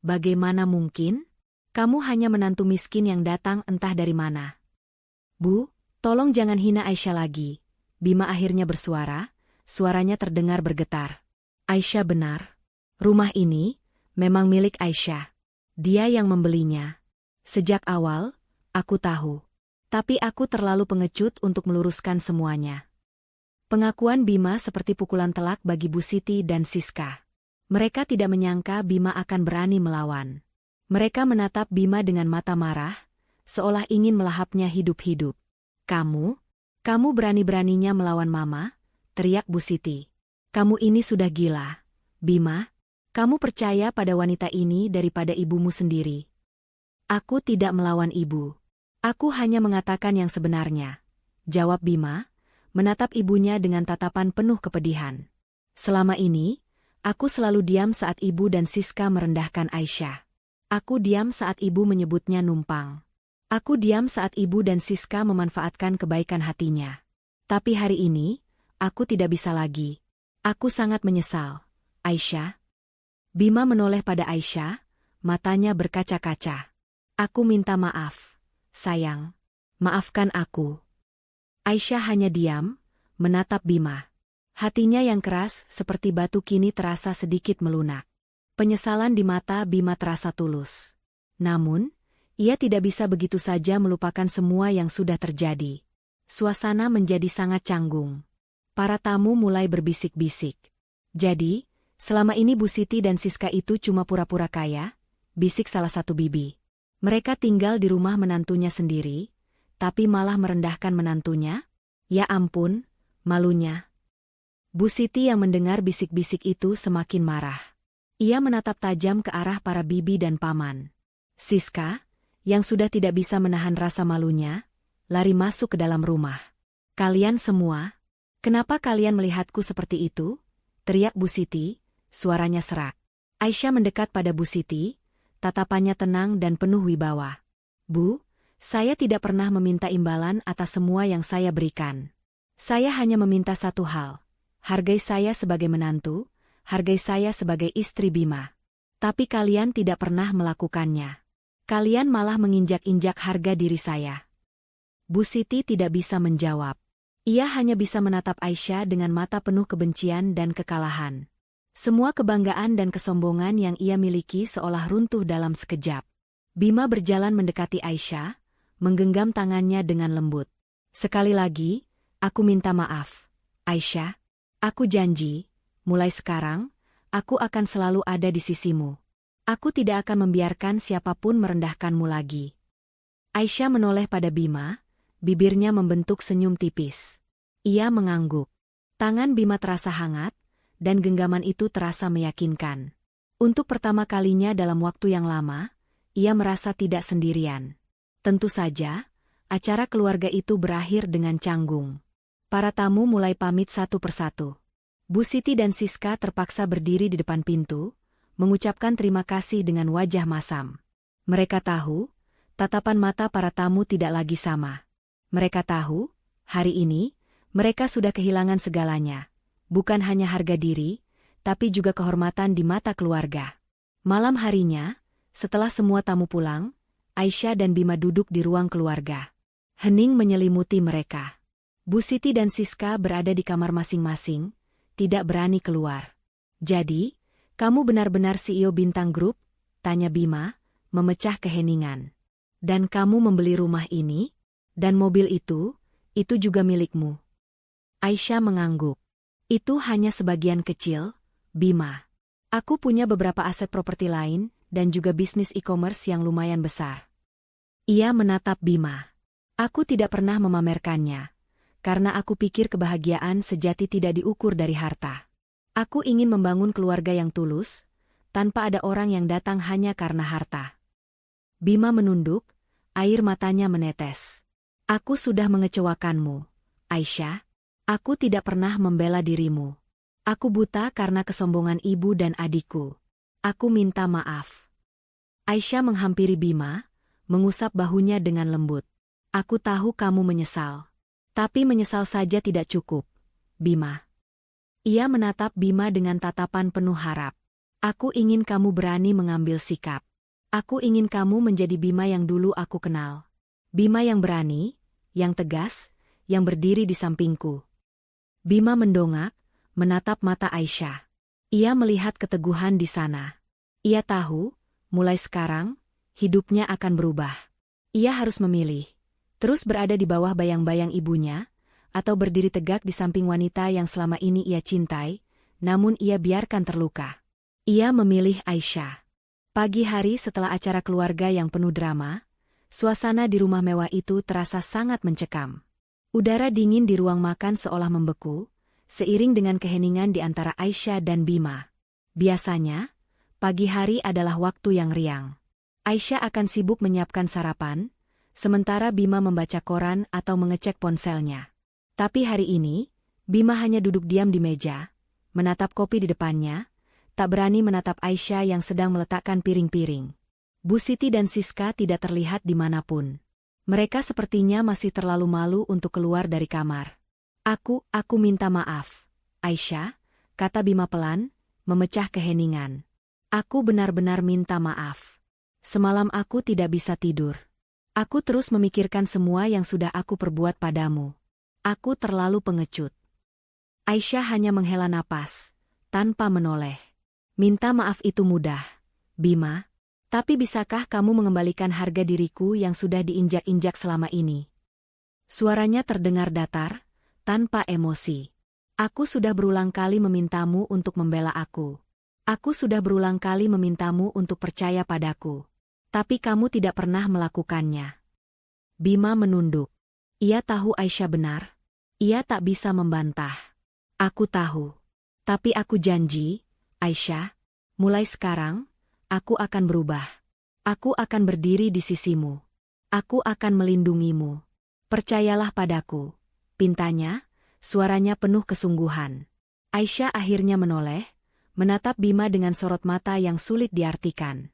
Bagaimana mungkin? Kamu hanya menantu miskin yang datang entah dari mana. Bu, tolong jangan hina Aisyah lagi. Bima akhirnya bersuara, suaranya terdengar bergetar. Aisyah benar. Rumah ini memang milik Aisyah. Dia yang membelinya. Sejak awal, aku tahu. Tapi aku terlalu pengecut untuk meluruskan semuanya. Pengakuan Bima seperti pukulan telak bagi Bu Siti dan Siska. Mereka tidak menyangka Bima akan berani melawan. Mereka menatap Bima dengan mata marah, seolah ingin melahapnya hidup-hidup. Kamu berani-beraninya melawan Mama? Teriak Bu Siti. Kamu ini sudah gila. Bima, kamu percaya pada wanita ini daripada ibumu sendiri. Aku tidak melawan ibu. Aku hanya mengatakan yang sebenarnya, jawab Bima, menatap ibunya dengan tatapan penuh kepedihan. Selama ini, aku selalu diam saat ibu dan Siska merendahkan Aisyah. Aku diam saat ibu menyebutnya numpang. Aku diam saat ibu dan Siska memanfaatkan kebaikan hatinya. Tapi hari ini, aku tidak bisa lagi. Aku sangat menyesal. Aisyah. Bima menoleh pada Aisyah, matanya berkaca-kaca. Aku minta maaf. Sayang, maafkan aku. Aisyah hanya diam, menatap Bima. Hatinya yang keras seperti batu kini terasa sedikit melunak. Penyesalan di mata Bima terasa tulus. Namun, ia tidak bisa begitu saja melupakan semua yang sudah terjadi. Suasana menjadi sangat canggung. Para tamu mulai berbisik-bisik. Jadi, selama ini Bu Siti dan Siska itu cuma pura-pura kaya, bisik salah satu bibi. Mereka tinggal di rumah menantunya sendiri, tapi malah merendahkan menantunya? Ya ampun, malunya. Bu Siti yang mendengar bisik-bisik itu semakin marah. Ia menatap tajam ke arah para bibi dan paman. Siska, yang sudah tidak bisa menahan rasa malunya, lari masuk ke dalam rumah. Kalian semua, kenapa kalian melihatku seperti itu? Teriak Bu Siti, suaranya serak. Aisyah mendekat pada Bu Siti, tatapannya tenang dan penuh wibawa. Bu, saya tidak pernah meminta imbalan atas semua yang saya berikan. Saya hanya meminta satu hal. Hargai saya sebagai menantu, hargai saya sebagai istri Bima. Tapi kalian tidak pernah melakukannya. Kalian malah menginjak-injak harga diri saya. Bu Siti tidak bisa menjawab. Ia hanya bisa menatap Aisyah dengan mata penuh kebencian dan kekalahan. Semua kebanggaan dan kesombongan yang ia miliki seolah runtuh dalam sekejap. Bima berjalan mendekati Aisyah, menggenggam tangannya dengan lembut. Sekali lagi, aku minta maaf. Aisyah, aku janji, mulai sekarang, aku akan selalu ada di sisimu. Aku tidak akan membiarkan siapapun merendahkanmu lagi. Aisyah menoleh pada Bima, bibirnya membentuk senyum tipis. Ia mengangguk. Tangan Bima terasa hangat, dan genggaman itu terasa meyakinkan. Untuk pertama kalinya dalam waktu yang lama, ia merasa tidak sendirian. Tentu saja, Acara keluarga itu berakhir dengan canggung. Para tamu mulai pamit satu persatu. Bu Siti dan Siska terpaksa berdiri di depan pintu, mengucapkan terima kasih dengan wajah masam. Mereka tahu, tatapan mata para tamu tidak lagi sama. Mereka tahu, hari ini, mereka sudah kehilangan segalanya. Bukan hanya harga diri, tapi juga kehormatan di mata keluarga. Malam harinya, setelah semua tamu pulang, Aisyah dan Bima duduk di ruang keluarga. Hening menyelimuti mereka. Bu Siti dan Siska berada di kamar masing-masing, tidak berani keluar. "Jadi, kamu benar-benar CEO Bintang Group?" tanya Bima, memecah keheningan. "Dan kamu membeli rumah ini? Dan mobil itu juga milikmu?" Aisyah mengangguk. "Itu hanya sebagian kecil, Bima. Aku punya beberapa aset properti lain, dan juga bisnis e-commerce yang lumayan besar." Ia menatap Bima. "Aku tidak pernah memamerkannya. Karena aku pikir kebahagiaan sejati tidak diukur dari harta. Aku ingin membangun keluarga yang tulus, tanpa ada orang yang datang hanya karena harta." Bima menunduk, air matanya menetes. "Aku sudah mengecewakanmu, Aisyah. Aku tidak pernah membela dirimu. Aku buta karena kesombongan ibu dan adikku. Aku minta maaf." Aisyah menghampiri Bima, mengusap bahunya dengan lembut. "Aku tahu kamu menyesal. Tapi menyesal saja tidak cukup, Bima." Ia menatap Bima dengan tatapan penuh harap. "Aku ingin kamu berani mengambil sikap. Aku ingin kamu menjadi Bima yang dulu aku kenal. Bima yang berani, yang tegas, yang berdiri di sampingku." Bima mendongak, menatap mata Aisyah. Ia melihat keteguhan di sana. Ia tahu, mulai sekarang, hidupnya akan berubah. Ia harus memilih. Terus berada di bawah bayang-bayang ibunya, atau berdiri tegak di samping wanita yang selama ini ia cintai, namun ia biarkan terluka. Ia memilih Aisyah. Pagi hari setelah acara keluarga yang penuh drama, suasana di rumah mewah itu terasa sangat mencekam. Udara dingin di ruang makan seolah membeku, seiring dengan keheningan di antara Aisyah dan Bima. Biasanya, pagi hari adalah waktu yang riang. Aisyah akan sibuk menyiapkan sarapan, sementara Bima membaca koran atau mengecek ponselnya. Tapi hari ini, Bima hanya duduk diam di meja, menatap kopi di depannya, tak berani menatap Aisyah yang sedang meletakkan piring-piring. Bu Siti dan Siska tidak terlihat dimanapun. Mereka sepertinya masih terlalu malu untuk keluar dari kamar. Aku minta maaf, Aisyah," kata Bima pelan, memecah keheningan. "Aku benar-benar minta maaf. Semalam aku tidak bisa tidur. Aku terus memikirkan semua yang sudah aku perbuat padamu. Aku terlalu pengecut." Aisyah hanya menghela napas, tanpa menoleh. "Minta maaf itu mudah, Bima. Tapi bisakah kamu mengembalikan harga diriku yang sudah diinjak-injak selama ini?" Suaranya terdengar datar, tanpa emosi. "Aku sudah berulang kali memintamu untuk membela aku. Aku sudah berulang kali memintamu untuk percaya padaku. Tapi kamu tidak pernah melakukannya." Bima menunduk. Ia tahu Aisyah benar. Ia tak bisa membantah. "Aku tahu. Tapi aku janji, Aisyah, mulai sekarang, aku akan berubah. Aku akan berdiri di sisimu. Aku akan melindungimu. Percayalah padaku." Pintanya, suaranya penuh kesungguhan. Aisyah akhirnya menoleh, menatap Bima dengan sorot mata yang sulit diartikan.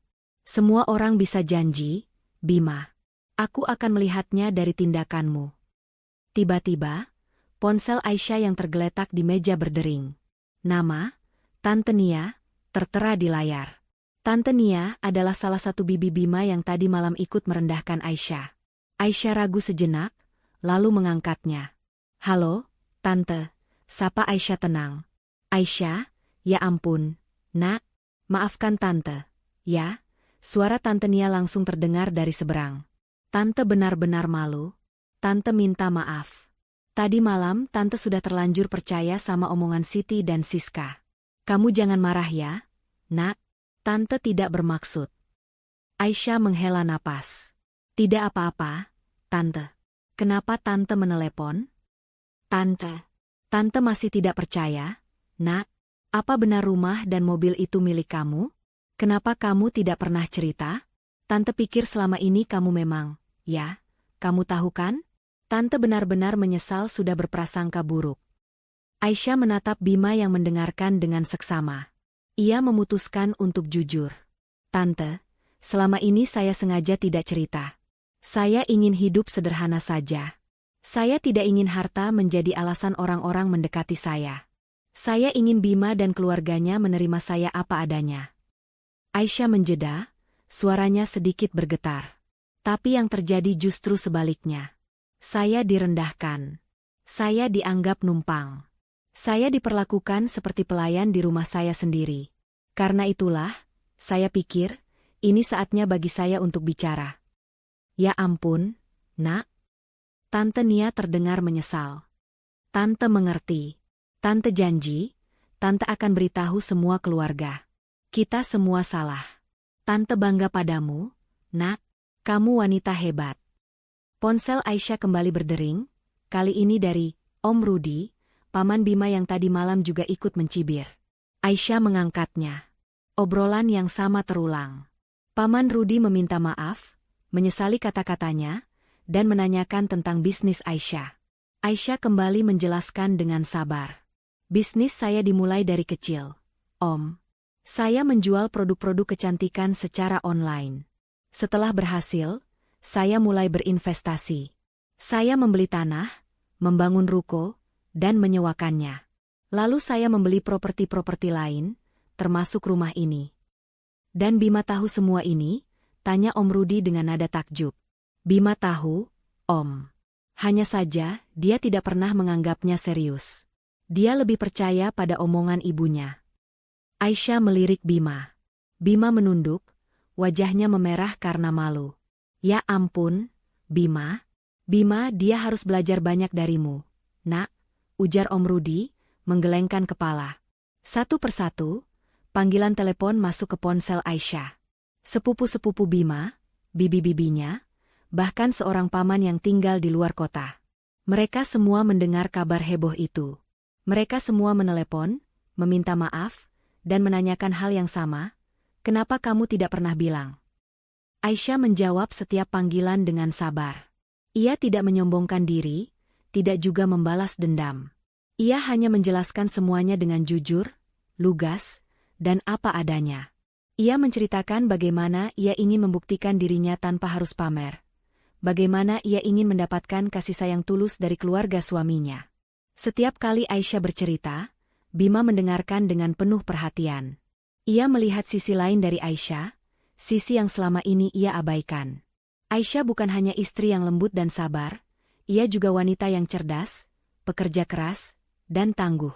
"Semua orang bisa janji, Bima. Aku akan melihatnya dari tindakanmu." Tiba-tiba, ponsel Aisyah yang tergeletak di meja berdering. Nama, Tante Nia, tertera di layar. Tante Nia adalah salah satu bibi Bima yang tadi malam ikut merendahkan Aisyah. Aisyah ragu sejenak, lalu mengangkatnya. "Halo, Tante," sapa Aisyah tenang. "Aisyah, ya ampun, Nak, maafkan Tante." "Ya." Suara Tante Nia langsung terdengar dari seberang. "Tante benar-benar malu. Tante minta maaf. Tadi malam Tante sudah terlanjur percaya sama omongan Siti dan Siska. Kamu jangan marah ya, Nak. Tante tidak bermaksud." Aisyah menghela napas. "Tidak apa-apa, Tante. Kenapa Tante menelepon?" Tante masih tidak percaya, Nak. Apa benar rumah dan mobil itu milik kamu? Kenapa kamu tidak pernah cerita? Tante pikir selama ini kamu memang, ya, kamu tahu kan? Tante benar-benar menyesal sudah berprasangka buruk. Aisyah menatap Bima yang mendengarkan dengan seksama. Ia memutuskan untuk jujur. Tante, selama ini saya sengaja tidak cerita. Saya ingin hidup sederhana saja. Saya tidak ingin harta menjadi alasan orang-orang mendekati saya. Saya ingin Bima dan keluarganya menerima saya apa adanya. Aisyah menjeda, suaranya sedikit bergetar. Tapi yang terjadi justru sebaliknya. Saya direndahkan. Saya dianggap numpang. Saya diperlakukan seperti pelayan di rumah saya sendiri. Karena itulah, saya pikir, ini saatnya bagi saya untuk bicara. Ya ampun, Nak. Tante Nia terdengar menyesal. Tante mengerti. Tante janji, Tante akan beritahu semua keluarga. Kita semua salah. Tante bangga padamu, Nak. Kamu wanita hebat. Ponsel Aisyah kembali berdering, kali ini dari Om Rudi, paman Bima yang tadi malam juga ikut mencibir. Aisyah mengangkatnya. Obrolan yang sama terulang. Paman Rudi meminta maaf, menyesali kata-katanya, dan menanyakan tentang bisnis Aisyah. Aisyah kembali menjelaskan dengan sabar. Bisnis saya dimulai dari kecil, Om. Saya menjual produk-produk kecantikan secara online. Setelah berhasil, saya mulai berinvestasi. Saya membeli tanah, membangun ruko, dan menyewakannya. Lalu saya membeli properti-properti lain, termasuk rumah ini. Dan Bima tahu semua ini? Tanya Om Rudi dengan nada takjub. Bima tahu, Om. Hanya saja, dia tidak pernah menganggapnya serius. Dia lebih percaya pada omongan ibunya. Aisyah melirik Bima. Bima menunduk, wajahnya memerah karena malu. Ya ampun, Bima. Bima, dia harus belajar banyak darimu. Nak, ujar Om Rudi, menggelengkan kepala. Satu persatu, panggilan telepon masuk ke ponsel Aisyah. Sepupu-sepupu Bima, bibi-bibinya, bahkan seorang paman yang tinggal di luar kota. Mereka semua mendengar kabar heboh itu. Mereka semua menelepon, meminta maaf, dan menanyakan hal yang sama. Kenapa kamu tidak pernah bilang? Aisyah menjawab setiap panggilan dengan sabar. Ia tidak menyombongkan diri, tidak juga membalas dendam. Ia hanya menjelaskan semuanya dengan jujur, lugas, dan apa adanya. Ia menceritakan bagaimana ia ingin membuktikan dirinya tanpa harus pamer. Bagaimana ia ingin mendapatkan kasih sayang tulus dari keluarga suaminya. Setiap kali Aisyah bercerita, Bima mendengarkan dengan penuh perhatian. Ia melihat sisi lain dari Aisyah, sisi yang selama ini ia abaikan. Aisyah bukan hanya istri yang lembut dan sabar, ia juga wanita yang cerdas, pekerja keras, dan tangguh.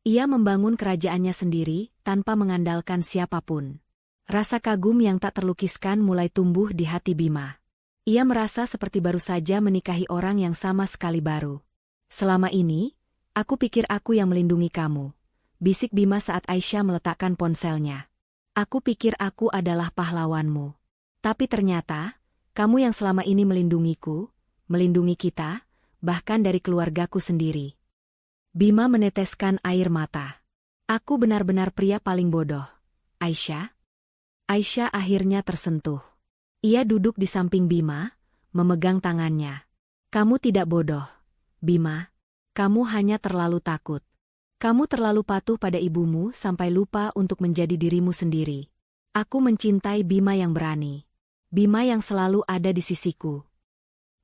Ia membangun kerajaannya sendiri tanpa mengandalkan siapapun. Rasa kagum yang tak terlukiskan mulai tumbuh di hati Bima. Ia merasa seperti baru saja menikahi orang yang sama sekali baru. Selama ini, aku pikir aku yang melindungi kamu, bisik Bima saat Aisyah meletakkan ponselnya. Aku pikir aku adalah pahlawanmu. Tapi ternyata, kamu yang selama ini melindungiku, melindungi kita, bahkan dari keluargaku sendiri. Bima meneteskan air mata. Aku benar-benar pria paling bodoh. Aisyah? Aisyah akhirnya tersentuh. Ia duduk di samping Bima, memegang tangannya. Kamu tidak bodoh, Bima. Kamu hanya terlalu takut. Kamu terlalu patuh pada ibumu sampai lupa untuk menjadi dirimu sendiri. Aku mencintai Bima yang berani. Bima yang selalu ada di sisiku.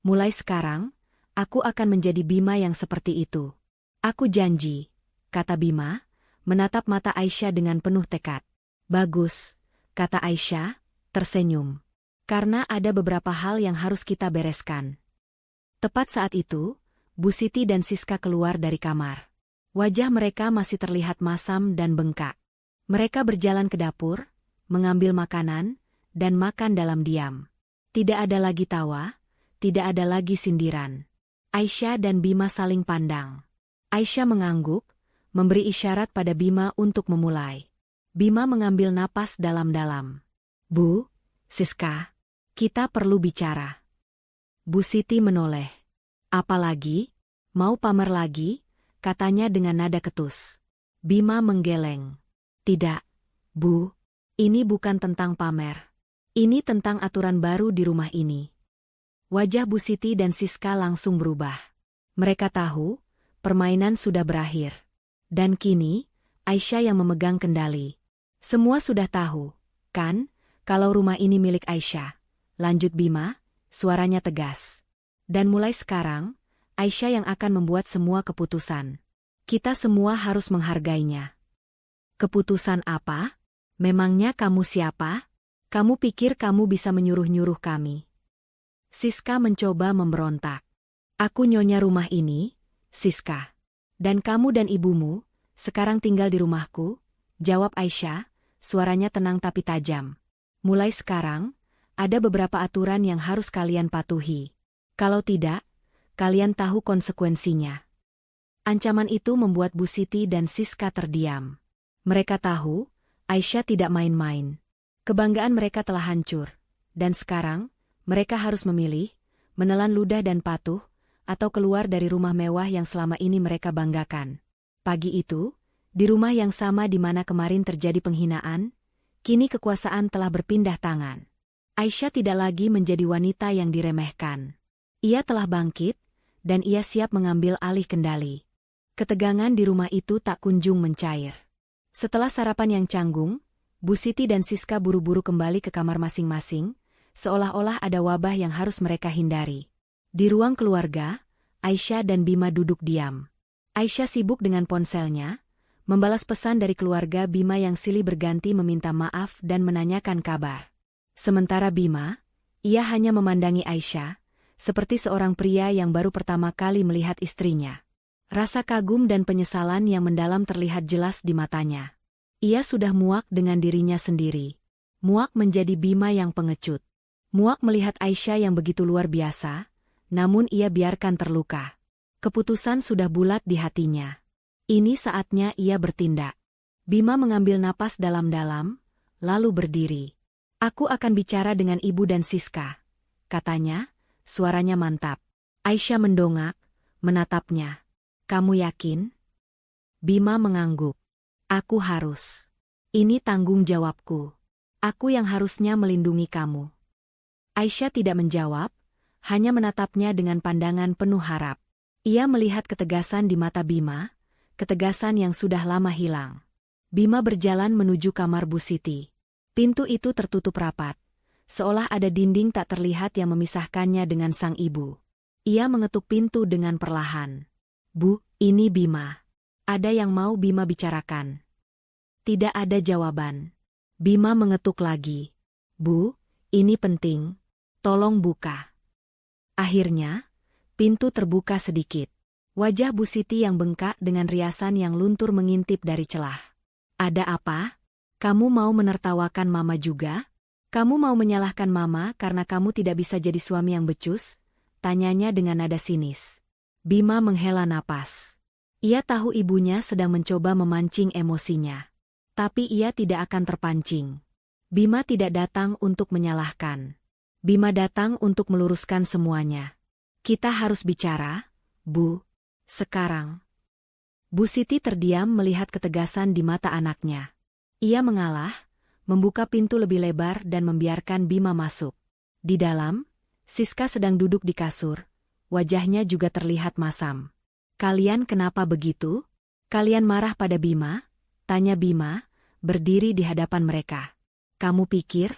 Mulai sekarang, aku akan menjadi Bima yang seperti itu. Aku janji, kata Bima, menatap mata Aisyah dengan penuh tekad. Bagus, kata Aisyah, tersenyum. Karena ada beberapa hal yang harus kita bereskan. Tepat saat itu, Bu Siti dan Siska keluar dari kamar. Wajah mereka masih terlihat masam dan bengkak. Mereka berjalan ke dapur, mengambil makanan, dan makan dalam diam. Tidak ada lagi tawa, tidak ada lagi sindiran. Aisyah dan Bima saling pandang. Aisyah mengangguk, memberi isyarat pada Bima untuk memulai. Bima mengambil napas dalam-dalam. Bu, Siska, kita perlu bicara. Bu Siti menoleh. Apalagi? Mau pamer lagi? Katanya dengan nada ketus. Bima menggeleng. Tidak, Bu. Ini bukan tentang pamer. Ini tentang aturan baru di rumah ini. Wajah Bu Siti dan Siska langsung berubah. Mereka tahu, permainan sudah berakhir. Dan kini, Aisyah yang memegang kendali. Semua sudah tahu, kan, kalau rumah ini milik Aisyah. Lanjut Bima, suaranya tegas. Dan mulai sekarang, Aisyah yang akan membuat semua keputusan. Kita semua harus menghargainya. Keputusan apa? Memangnya kamu siapa? Kamu pikir kamu bisa menyuruh-nyuruh kami? Siska mencoba memberontak. Aku nyonya rumah ini, Siska. Dan kamu dan ibumu, sekarang tinggal di rumahku, jawab Aisyah, suaranya tenang tapi tajam. Mulai sekarang, ada beberapa aturan yang harus kalian patuhi. Kalau tidak, kalian tahu konsekuensinya. Ancaman itu membuat Bu Siti dan Siska terdiam. Mereka tahu, Aisyah tidak main-main. Kebanggaan mereka telah hancur. Dan sekarang, mereka harus memilih, menelan ludah dan patuh, atau keluar dari rumah mewah yang selama ini mereka banggakan. Pagi itu, di rumah yang sama di mana kemarin terjadi penghinaan, kini kekuasaan telah berpindah tangan. Aisyah tidak lagi menjadi wanita yang diremehkan. Ia telah bangkit, dan ia siap mengambil alih kendali. Ketegangan di rumah itu tak kunjung mencair. Setelah sarapan yang canggung, Bu Siti dan Siska buru-buru kembali ke kamar masing-masing, seolah-olah ada wabah yang harus mereka hindari. Di ruang keluarga, Aisyah dan Bima duduk diam. Aisyah sibuk dengan ponselnya, membalas pesan dari keluarga Bima yang silih berganti meminta maaf dan menanyakan kabar. Sementara Bima, ia hanya memandangi Aisyah, seperti seorang pria yang baru pertama kali melihat istrinya. Rasa kagum dan penyesalan yang mendalam terlihat jelas di matanya. Ia sudah muak dengan dirinya sendiri. Muak menjadi Bima yang pengecut. Muak melihat Aisyah yang begitu luar biasa, namun ia biarkan terluka. Keputusan sudah bulat di hatinya. Ini saatnya ia bertindak. Bima mengambil napas dalam-dalam, lalu berdiri. Aku akan bicara dengan ibu dan Siska, katanya, suaranya mantap. Aisyah mendongak, menatapnya. Kamu yakin? Bima mengangguk. Aku harus. Ini tanggung jawabku. Aku yang harusnya melindungi kamu. Aisyah tidak menjawab, hanya menatapnya dengan pandangan penuh harap. Ia melihat ketegasan di mata Bima, ketegasan yang sudah lama hilang. Bima berjalan menuju kamar Bu Siti. Pintu itu tertutup rapat, seolah ada dinding tak terlihat yang memisahkannya dengan sang ibu. Ia mengetuk pintu dengan perlahan. Bu, ini Bima. Ada yang mau Bima bicarakan. Tidak ada jawaban. Bima mengetuk lagi. Bu, ini penting. Tolong buka. Akhirnya, pintu terbuka sedikit. Wajah Bu Siti yang bengkak dengan riasan yang luntur mengintip dari celah. Ada apa? Kamu mau menertawakan Mama juga? Kamu mau menyalahkan Mama karena kamu tidak bisa jadi suami yang becus? Tanyanya dengan nada sinis. Bima menghela napas. Ia tahu ibunya sedang mencoba memancing emosinya. Tapi ia tidak akan terpancing. Bima tidak datang untuk menyalahkan. Bima datang untuk meluruskan semuanya. Kita harus bicara, Bu. Sekarang. Bu Siti terdiam melihat ketegasan di mata anaknya. Ia mengalah, membuka pintu lebih lebar dan membiarkan Bima masuk. Di dalam, Siska sedang duduk di kasur. Wajahnya juga terlihat masam. Kalian kenapa begitu? Kalian marah pada Bima? Tanya Bima, berdiri di hadapan mereka. Kamu pikir?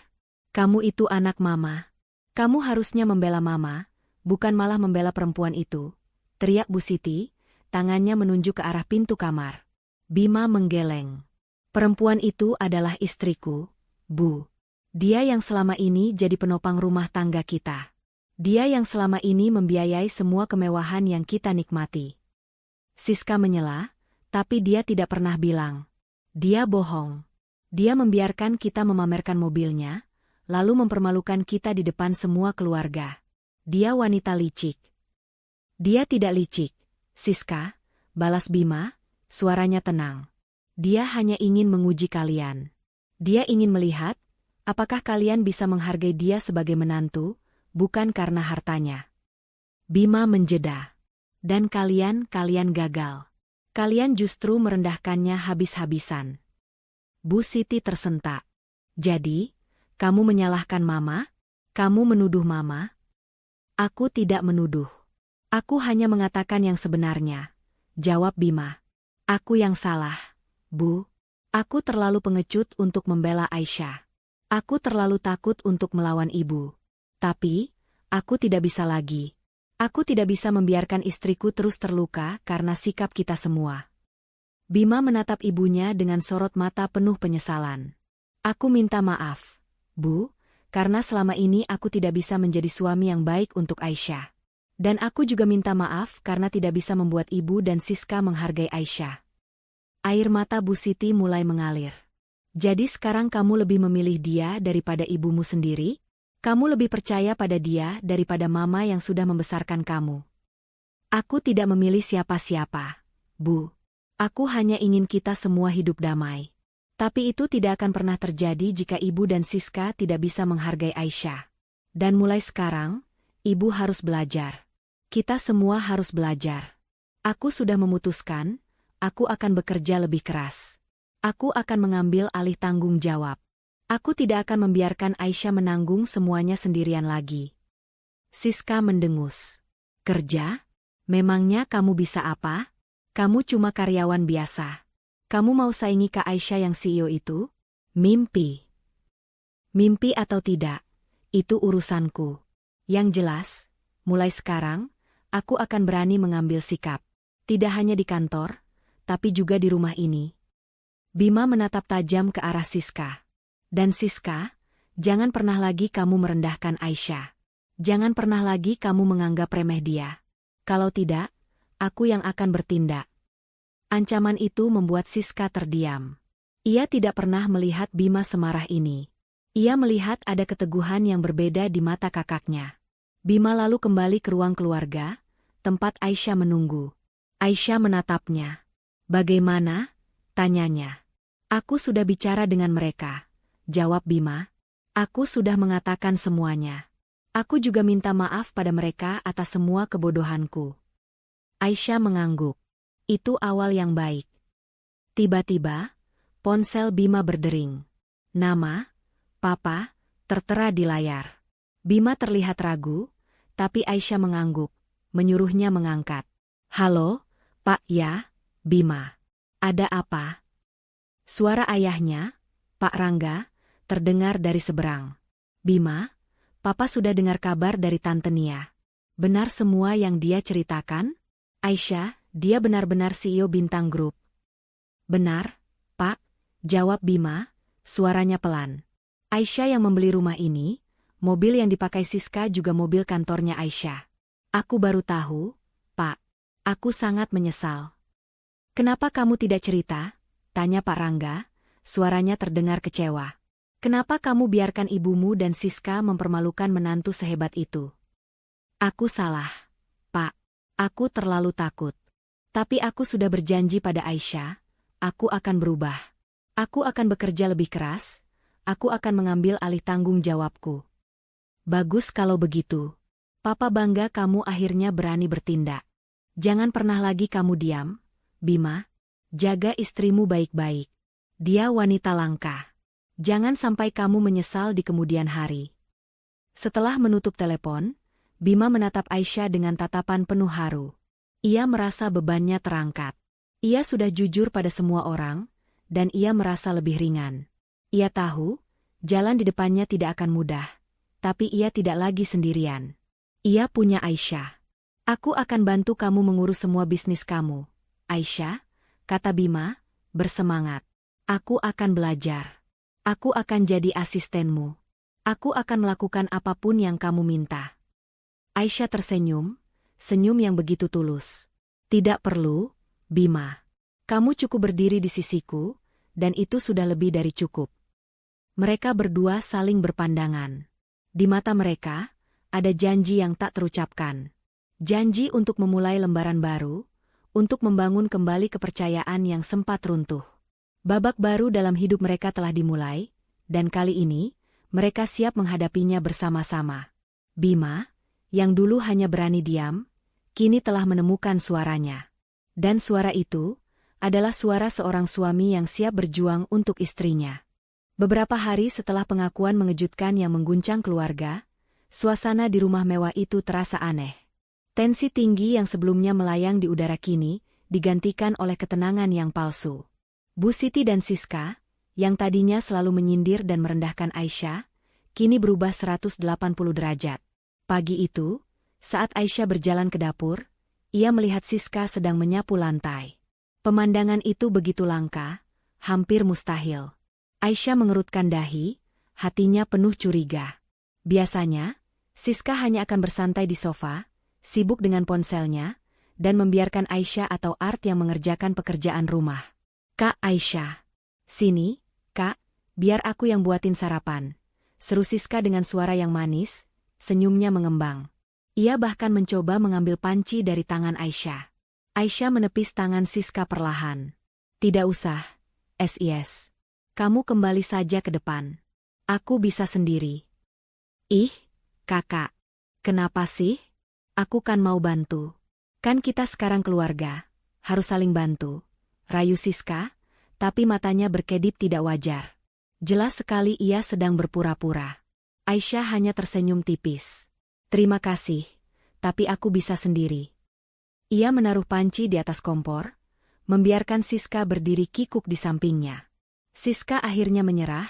Kamu itu anak Mama. Kamu harusnya membela Mama, bukan malah membela perempuan itu. Teriak Bu Siti, tangannya menunjuk ke arah pintu kamar. Bima menggeleng. Perempuan itu adalah istriku, Bu. Dia yang selama ini jadi penopang rumah tangga kita. Dia yang selama ini membiayai semua kemewahan yang kita nikmati. Siska menyela, tapi dia tidak pernah bilang. Dia bohong. Dia membiarkan kita memamerkan mobilnya, lalu mempermalukan kita di depan semua keluarga. Dia wanita licik. Dia tidak licik, Siska, balas Bima, suaranya tenang. Dia hanya ingin menguji kalian. Dia ingin melihat, apakah kalian bisa menghargai dia sebagai menantu, bukan karena hartanya. Bima menjeda. Dan kalian gagal. Kalian justru merendahkannya habis-habisan. Bu Siti tersentak. Jadi, kamu menyalahkan Mama? Kamu menuduh Mama? Aku tidak menuduh. Aku hanya mengatakan yang sebenarnya, jawab Bima. Aku yang salah, Bu. Aku terlalu pengecut untuk membela Aisyah. Aku terlalu takut untuk melawan ibu. Tapi, aku tidak bisa lagi. Aku tidak bisa membiarkan istriku terus terluka karena sikap kita semua. Bima menatap ibunya dengan sorot mata penuh penyesalan. Aku minta maaf, Bu, karena selama ini aku tidak bisa menjadi suami yang baik untuk Aisyah. Dan aku juga minta maaf karena tidak bisa membuat ibu dan Siska menghargai Aisyah. Air mata Bu Siti mulai mengalir. Jadi sekarang kamu lebih memilih dia daripada ibumu sendiri? Kamu lebih percaya pada dia daripada mama yang sudah membesarkan kamu? Aku tidak memilih siapa-siapa, Bu. Aku hanya ingin kita semua hidup damai. Tapi itu tidak akan pernah terjadi jika ibu dan Siska tidak bisa menghargai Aisyah. Dan mulai sekarang, ibu harus belajar. Kita semua harus belajar. Aku sudah memutuskan, aku akan bekerja lebih keras. Aku akan mengambil alih tanggung jawab. Aku tidak akan membiarkan Aisyah menanggung semuanya sendirian lagi. Siska mendengus. Kerja? Memangnya kamu bisa apa? Kamu cuma karyawan biasa. Kamu mau saingi Kak Aisyah yang CEO itu? Mimpi. Mimpi atau tidak, itu urusanku. Yang jelas, mulai sekarang, aku akan berani mengambil sikap. Tidak hanya di kantor, tapi juga di rumah ini. Bima menatap tajam ke arah Siska. Dan Siska, jangan pernah lagi kamu merendahkan Aisyah. Jangan pernah lagi kamu menganggap remeh dia. Kalau tidak, aku yang akan bertindak. Ancaman itu membuat Siska terdiam. Ia tidak pernah melihat Bima semarah ini. Ia melihat ada keteguhan yang berbeda di mata kakaknya. Bima lalu kembali ke ruang keluarga, tempat Aisyah menunggu. Aisyah menatapnya. Bagaimana? Tanyanya. Aku sudah bicara dengan mereka, jawab Bima. Aku sudah mengatakan semuanya. Aku juga minta maaf pada mereka atas semua kebodohanku. Aisyah mengangguk. Itu awal yang baik. Tiba-tiba, ponsel Bima berdering. Nama, Papa, tertera di layar. Bima terlihat ragu, tapi Aisyah mengangguk, menyuruhnya mengangkat. Halo, Pak ya, Bima. Ada apa? Suara ayahnya, Pak Rangga, terdengar dari seberang. Bima, Papa sudah dengar kabar dari Tante Nia. Benar semua yang dia ceritakan? Aisyah, dia benar-benar CEO Bintang Group. Benar, Pak, jawab Bima, suaranya pelan. Aisyah yang membeli rumah ini, mobil yang dipakai Siska juga mobil kantornya Aisyah. Aku baru tahu, Pak. Aku sangat menyesal. Kenapa kamu tidak cerita? Tanya Pak Rangga, suaranya terdengar kecewa. Kenapa kamu biarkan ibumu dan Siska mempermalukan menantu sehebat itu? Aku salah, Pak. Aku terlalu takut. Tapi aku sudah berjanji pada Aisyah, aku akan berubah. Aku akan bekerja lebih keras, aku akan mengambil alih tanggung jawabku. Bagus kalau begitu. Papa bangga kamu akhirnya berani bertindak. Jangan pernah lagi kamu diam, Bima. Jaga istrimu baik-baik. Dia wanita langka. Jangan sampai kamu menyesal di kemudian hari. Setelah menutup telepon, Bima menatap Aisyah dengan tatapan penuh haru. Ia merasa bebannya terangkat. Ia sudah jujur pada semua orang, dan ia merasa lebih ringan. Ia tahu, jalan di depannya tidak akan mudah, tapi ia tidak lagi sendirian. Ia punya Aisyah. Aku akan bantu kamu mengurus semua bisnis kamu, Aisyah, kata Bima, bersemangat. Aku akan belajar. Aku akan jadi asistenmu. Aku akan melakukan apapun yang kamu minta. Aisyah tersenyum, senyum yang begitu tulus. Tidak perlu, Bima. Kamu cukup berdiri di sisiku, dan itu sudah lebih dari cukup. Mereka berdua saling berpandangan. Di mata mereka, ada janji yang tak terucapkan. Janji untuk memulai lembaran baru, untuk membangun kembali kepercayaan yang sempat runtuh. Babak baru dalam hidup mereka telah dimulai, dan kali ini, mereka siap menghadapinya bersama-sama. Bima, yang dulu hanya berani diam, kini telah menemukan suaranya. Dan suara itu adalah suara seorang suami yang siap berjuang untuk istrinya. Beberapa hari setelah pengakuan mengejutkan yang mengguncang keluarga, Suasana di rumah mewah itu terasa aneh. Tensi tinggi yang sebelumnya melayang di udara kini digantikan oleh ketenangan yang palsu. Bu Siti dan Siska, yang tadinya selalu menyindir dan merendahkan Aisyah, kini berubah 180 derajat. Pagi itu, saat Aisyah berjalan ke dapur, ia melihat Siska sedang menyapu lantai. Pemandangan itu begitu langka, hampir mustahil. Aisyah mengerutkan dahi, hatinya penuh curiga. Biasanya, Siska hanya akan bersantai di sofa, sibuk dengan ponselnya, dan membiarkan Aisyah atau Art yang mengerjakan pekerjaan rumah. "Kak Aisyah, sini, Kak, biar aku yang buatin sarapan," seru Siska dengan suara yang manis, senyumnya mengembang. Ia bahkan mencoba mengambil panci dari tangan Aisyah. Aisyah menepis tangan Siska perlahan. "Tidak usah, Sis. Kamu kembali saja ke depan. Aku bisa sendiri." "Ih, Kakak. Kenapa sih? Aku kan mau bantu. Kan kita sekarang keluarga, harus saling bantu," rayu Siska, tapi matanya berkedip tidak wajar. Jelas sekali ia sedang berpura-pura. Aisyah hanya tersenyum tipis. "Terima kasih, tapi aku bisa sendiri." Ia menaruh panci di atas kompor, membiarkan Siska berdiri kikuk di sampingnya. Siska akhirnya menyerah,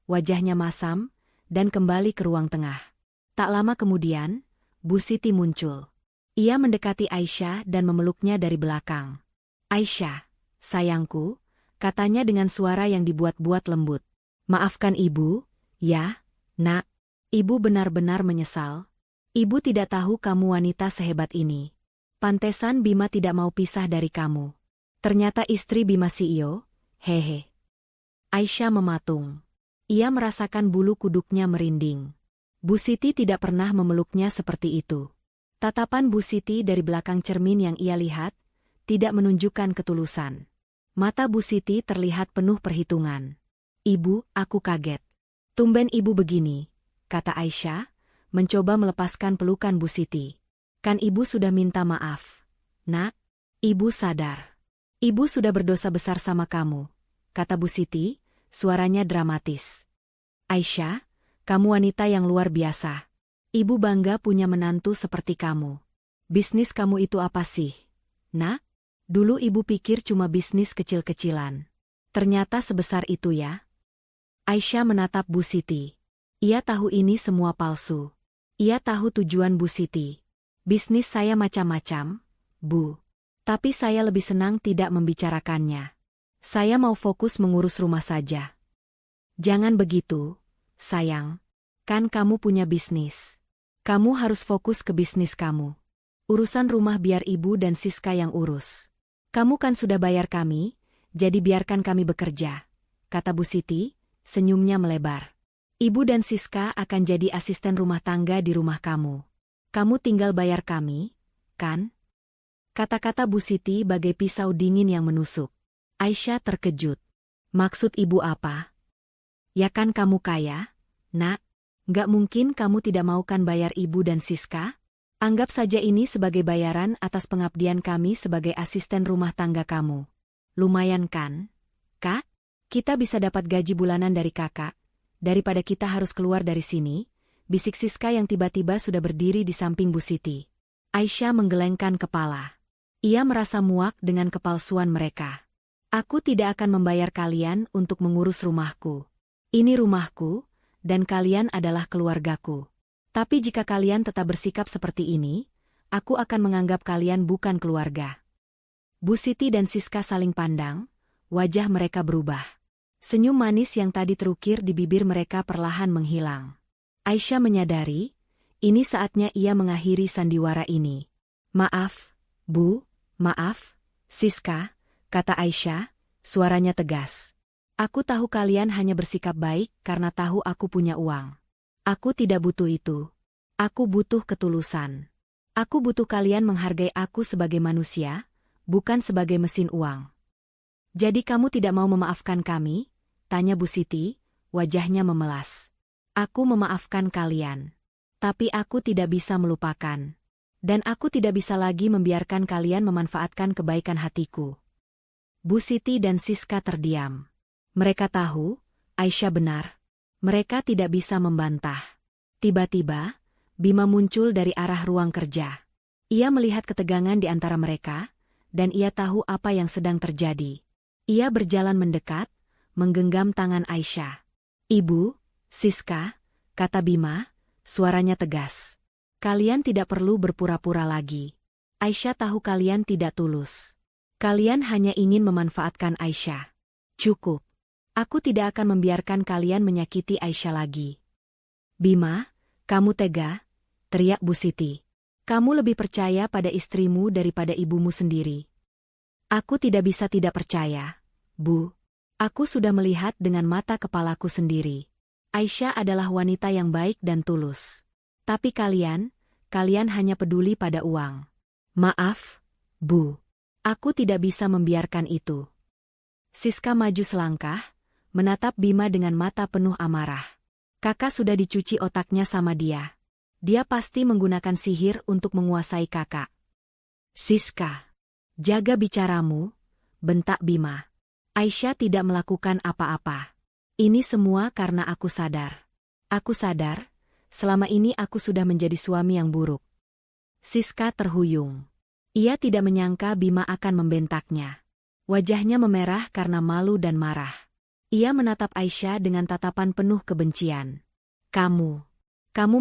wajahnya masam, dan kembali ke ruang tengah. Tak lama kemudian, Bu Siti muncul. Ia mendekati Aisyah dan memeluknya dari belakang. "Aisyah, sayangku," katanya dengan suara yang dibuat-buat lembut. "Maafkan ibu, ya, nak. Ibu benar-benar menyesal. Ibu tidak tahu kamu wanita sehebat ini. Pantesan Bima tidak mau pisah dari kamu. Ternyata istri Bima CEO, hehe." Aisyah mematung. Ia merasakan bulu kuduknya merinding. Bu Siti tidak pernah memeluknya seperti itu. Tatapan Bu Siti dari belakang cermin yang ia lihat, tidak menunjukkan ketulusan. Mata Bu Siti terlihat penuh perhitungan. "Ibu, aku kaget. Tumben ibu begini," kata Aisyah, mencoba melepaskan pelukan Bu Siti. "Kan ibu sudah minta maaf. Nak, ibu sadar. Ibu sudah berdosa besar sama kamu," kata Bu Siti, suaranya dramatis. "Aisyah, kamu wanita yang luar biasa. Ibu bangga punya menantu seperti kamu. Bisnis kamu itu apa sih, nak? Dulu ibu pikir cuma bisnis kecil-kecilan. Ternyata sebesar itu ya." Aisyah menatap Bu Siti. Ia tahu ini semua palsu. Ia tahu tujuan Bu Siti. "Bisnis saya macam-macam, Bu. Tapi saya lebih senang tidak membicarakannya. Saya mau fokus mengurus rumah saja." "Jangan begitu, sayang. Kan kamu punya bisnis. Kamu harus fokus ke bisnis kamu. Urusan rumah biar ibu dan Siska yang urus. Kamu kan sudah bayar kami, jadi biarkan kami bekerja," kata Bu Siti, senyumnya melebar. "Ibu dan Siska akan jadi asisten rumah tangga di rumah kamu. Kamu tinggal bayar kami, kan?" Kata-kata Bu Siti bagai pisau dingin yang menusuk. Aisyah terkejut. "Maksud ibu apa?" "Ya kan kamu kaya, nak. Nggak mungkin kamu tidak mau kan bayar ibu dan Siska? Anggap saja ini sebagai bayaran atas pengabdian kami sebagai asisten rumah tangga kamu. Lumayan kan, Kak? Kita bisa dapat gaji bulanan dari kakak. Daripada kita harus keluar dari sini," bisik Siska yang tiba-tiba sudah berdiri di samping Bu Siti. Aisyah menggelengkan kepala. Ia merasa muak dengan kepalsuan mereka. "Aku tidak akan membayar kalian untuk mengurus rumahku. Ini rumahku, dan kalian adalah keluargaku. Tapi jika kalian tetap bersikap seperti ini, aku akan menganggap kalian bukan keluarga." Bu Siti dan Siska saling pandang, wajah mereka berubah. Senyum manis yang tadi terukir di bibir mereka perlahan menghilang. Aisyah menyadari, ini saatnya ia mengakhiri sandiwara ini. "Maaf, Bu, maaf, Siska," kata Aisyah, suaranya tegas. "Aku tahu kalian hanya bersikap baik karena tahu aku punya uang. Aku tidak butuh itu. Aku butuh ketulusan. Aku butuh kalian menghargai aku sebagai manusia, bukan sebagai mesin uang." "Jadi kamu tidak mau memaafkan kami?" tanya Bu Siti, wajahnya memelas. "Aku memaafkan kalian. Tapi aku tidak bisa melupakan. Dan aku tidak bisa lagi membiarkan kalian memanfaatkan kebaikan hatiku." Bu Siti dan Siska terdiam. Mereka tahu, Aisyah benar. Mereka tidak bisa membantah. Tiba-tiba, Bima muncul dari arah ruang kerja. Ia melihat ketegangan di antara mereka, dan ia tahu apa yang sedang terjadi. Ia berjalan mendekat, menggenggam tangan Aisyah. "Ibu, Siska," kata Bima, suaranya tegas. "Kalian tidak perlu berpura-pura lagi. Aisyah tahu kalian tidak tulus. Kalian hanya ingin memanfaatkan Aisyah. Cukup. Aku tidak akan membiarkan kalian menyakiti Aisyah lagi." "Bima, kamu tega," teriak Bu Siti. "Kamu lebih percaya pada istrimu daripada ibumu sendiri." "Aku tidak bisa tidak percaya, Bu. Aku sudah melihat dengan mata kepalaku sendiri. Aisyah adalah wanita yang baik dan tulus. Tapi kalian hanya peduli pada uang." "Maaf, Bu. Aku tidak bisa membiarkan itu." Siska maju selangkah, menatap Bima dengan mata penuh amarah. Kakak sudah dicuci otaknya sama dia. Dia pasti menggunakan sihir untuk menguasai kakak. "Siska, jaga bicaramu," bentak Bima. "Aisyah tidak melakukan apa-apa. Ini semua karena aku sadar. Aku sadar, selama ini aku sudah menjadi suami yang buruk." Siska terhuyung. Ia tidak menyangka Bima akan membentaknya. Wajahnya memerah karena malu dan marah. Ia menatap Aisyah dengan tatapan penuh kebencian. Kamu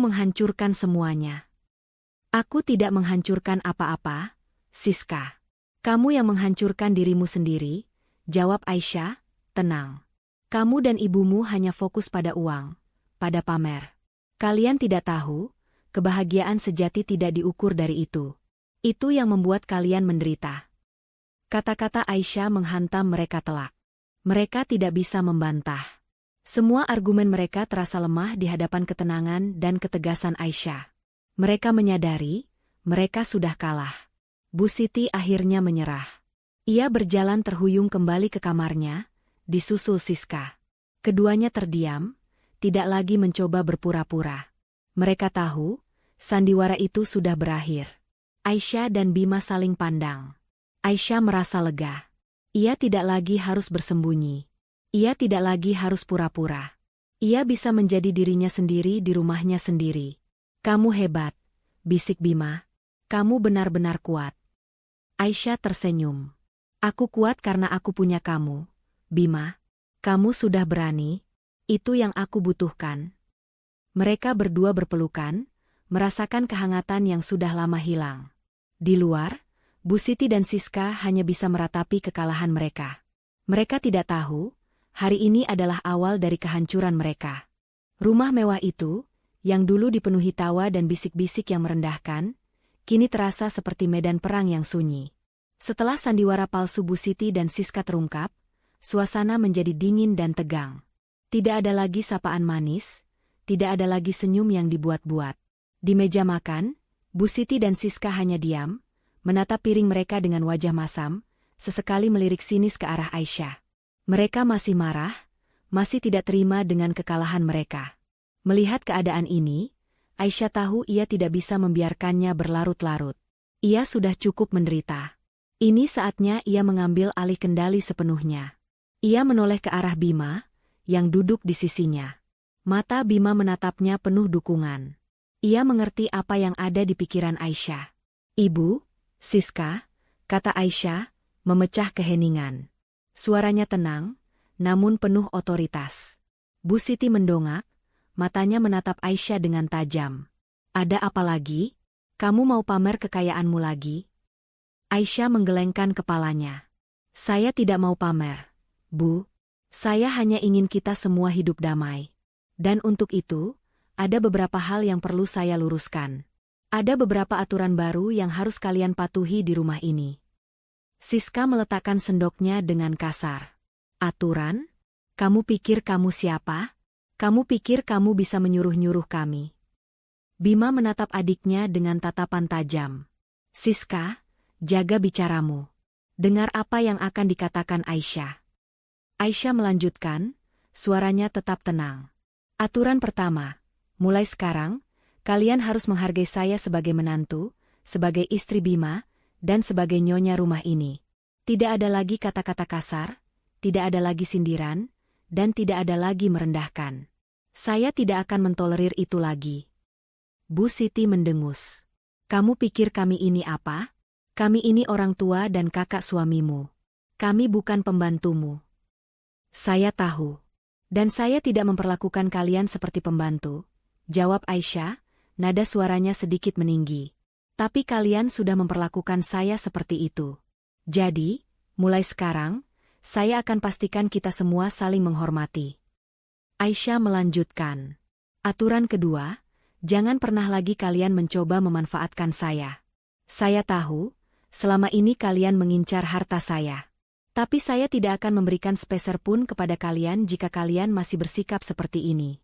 menghancurkan semuanya." "Aku tidak menghancurkan apa-apa, Siska. Kamu yang menghancurkan dirimu sendiri," jawab Aisyah, tenang. "Kamu dan ibumu hanya fokus pada uang, pada pamer. Kalian tidak tahu, kebahagiaan sejati tidak diukur dari itu. Itu yang membuat kalian menderita." Kata-kata Aisyah menghantam mereka telak. Mereka tidak bisa membantah. Semua argumen mereka terasa lemah di hadapan ketenangan dan ketegasan Aisyah. Mereka menyadari, mereka sudah kalah. Bu Siti akhirnya menyerah. Ia berjalan terhuyung kembali ke kamarnya, disusul Siska. Keduanya terdiam, tidak lagi mencoba berpura-pura. Mereka tahu, sandiwara itu sudah berakhir. Aisyah dan Bima saling pandang. Aisyah merasa lega. Ia tidak lagi harus bersembunyi. Ia tidak lagi harus pura-pura. Ia bisa menjadi dirinya sendiri di rumahnya sendiri. "Kamu hebat," bisik Bima. "Kamu benar-benar kuat." Aisyah tersenyum. "Aku kuat karena aku punya kamu, Bima. Kamu sudah berani. Itu yang aku butuhkan." Mereka berdua berpelukan, merasakan kehangatan yang sudah lama hilang. Di luar, Bu Siti dan Siska hanya bisa meratapi kekalahan mereka. Mereka tidak tahu, hari ini adalah awal dari kehancuran mereka. Rumah mewah itu, yang dulu dipenuhi tawa dan bisik-bisik yang merendahkan, kini terasa seperti medan perang yang sunyi. Setelah sandiwara palsu Bu Siti dan Siska terungkap, suasana menjadi dingin dan tegang. Tidak ada lagi sapaan manis, tidak ada lagi senyum yang dibuat-buat. Di meja makan, Bu Siti dan Siska hanya diam, menatap piring mereka dengan wajah masam, sesekali melirik sinis ke arah Aisyah. Mereka masih marah, masih tidak terima dengan kekalahan mereka. Melihat keadaan ini, Aisyah tahu ia tidak bisa membiarkannya berlarut-larut. Ia sudah cukup menderita. Ini saatnya ia mengambil alih kendali sepenuhnya. Ia menoleh ke arah Bima, yang duduk di sisinya. Mata Bima menatapnya penuh dukungan. Ia mengerti apa yang ada di pikiran Aisyah. "Ibu, Siska," kata Aisyah, memecah keheningan. Suaranya tenang, namun penuh otoritas. Bu Siti mendongak, matanya menatap Aisyah dengan tajam. "Ada apa lagi? Kamu mau pamer kekayaanmu lagi?" Aisyah menggelengkan kepalanya. "Saya tidak mau pamer, Bu. Saya hanya ingin kita semua hidup damai. Dan untuk itu, ada beberapa hal yang perlu saya luruskan. Ada beberapa aturan baru yang harus kalian patuhi di rumah ini." Siska meletakkan sendoknya dengan kasar. "Aturan? Kamu pikir kamu siapa? Kamu pikir kamu bisa menyuruh-nyuruh kami?" Bima menatap adiknya dengan tatapan tajam. "Siska, jaga bicaramu. Dengar apa yang akan dikatakan Aisyah." Aisyah melanjutkan, suaranya tetap tenang. "Aturan pertama, mulai sekarang, kalian harus menghargai saya sebagai menantu, sebagai istri Bima, dan sebagai nyonya rumah ini. Tidak ada lagi kata-kata kasar, tidak ada lagi sindiran, dan tidak ada lagi merendahkan. Saya tidak akan mentolerir itu lagi." Bu Siti mendengus. Kamu pikir kami ini apa? Kami ini orang tua dan kakak suamimu. Kami bukan pembantumu. Saya tahu. Dan saya tidak memperlakukan kalian seperti pembantu, jawab Aisyah, nada suaranya sedikit meninggi. Tapi kalian sudah memperlakukan saya seperti itu. Jadi, mulai sekarang, saya akan pastikan kita semua saling menghormati. Aisyah melanjutkan. Aturan kedua, jangan pernah lagi kalian mencoba memanfaatkan saya. Saya tahu, selama ini kalian mengincar harta saya. Tapi saya tidak akan memberikan sepeser pun kepada kalian jika kalian masih bersikap seperti ini.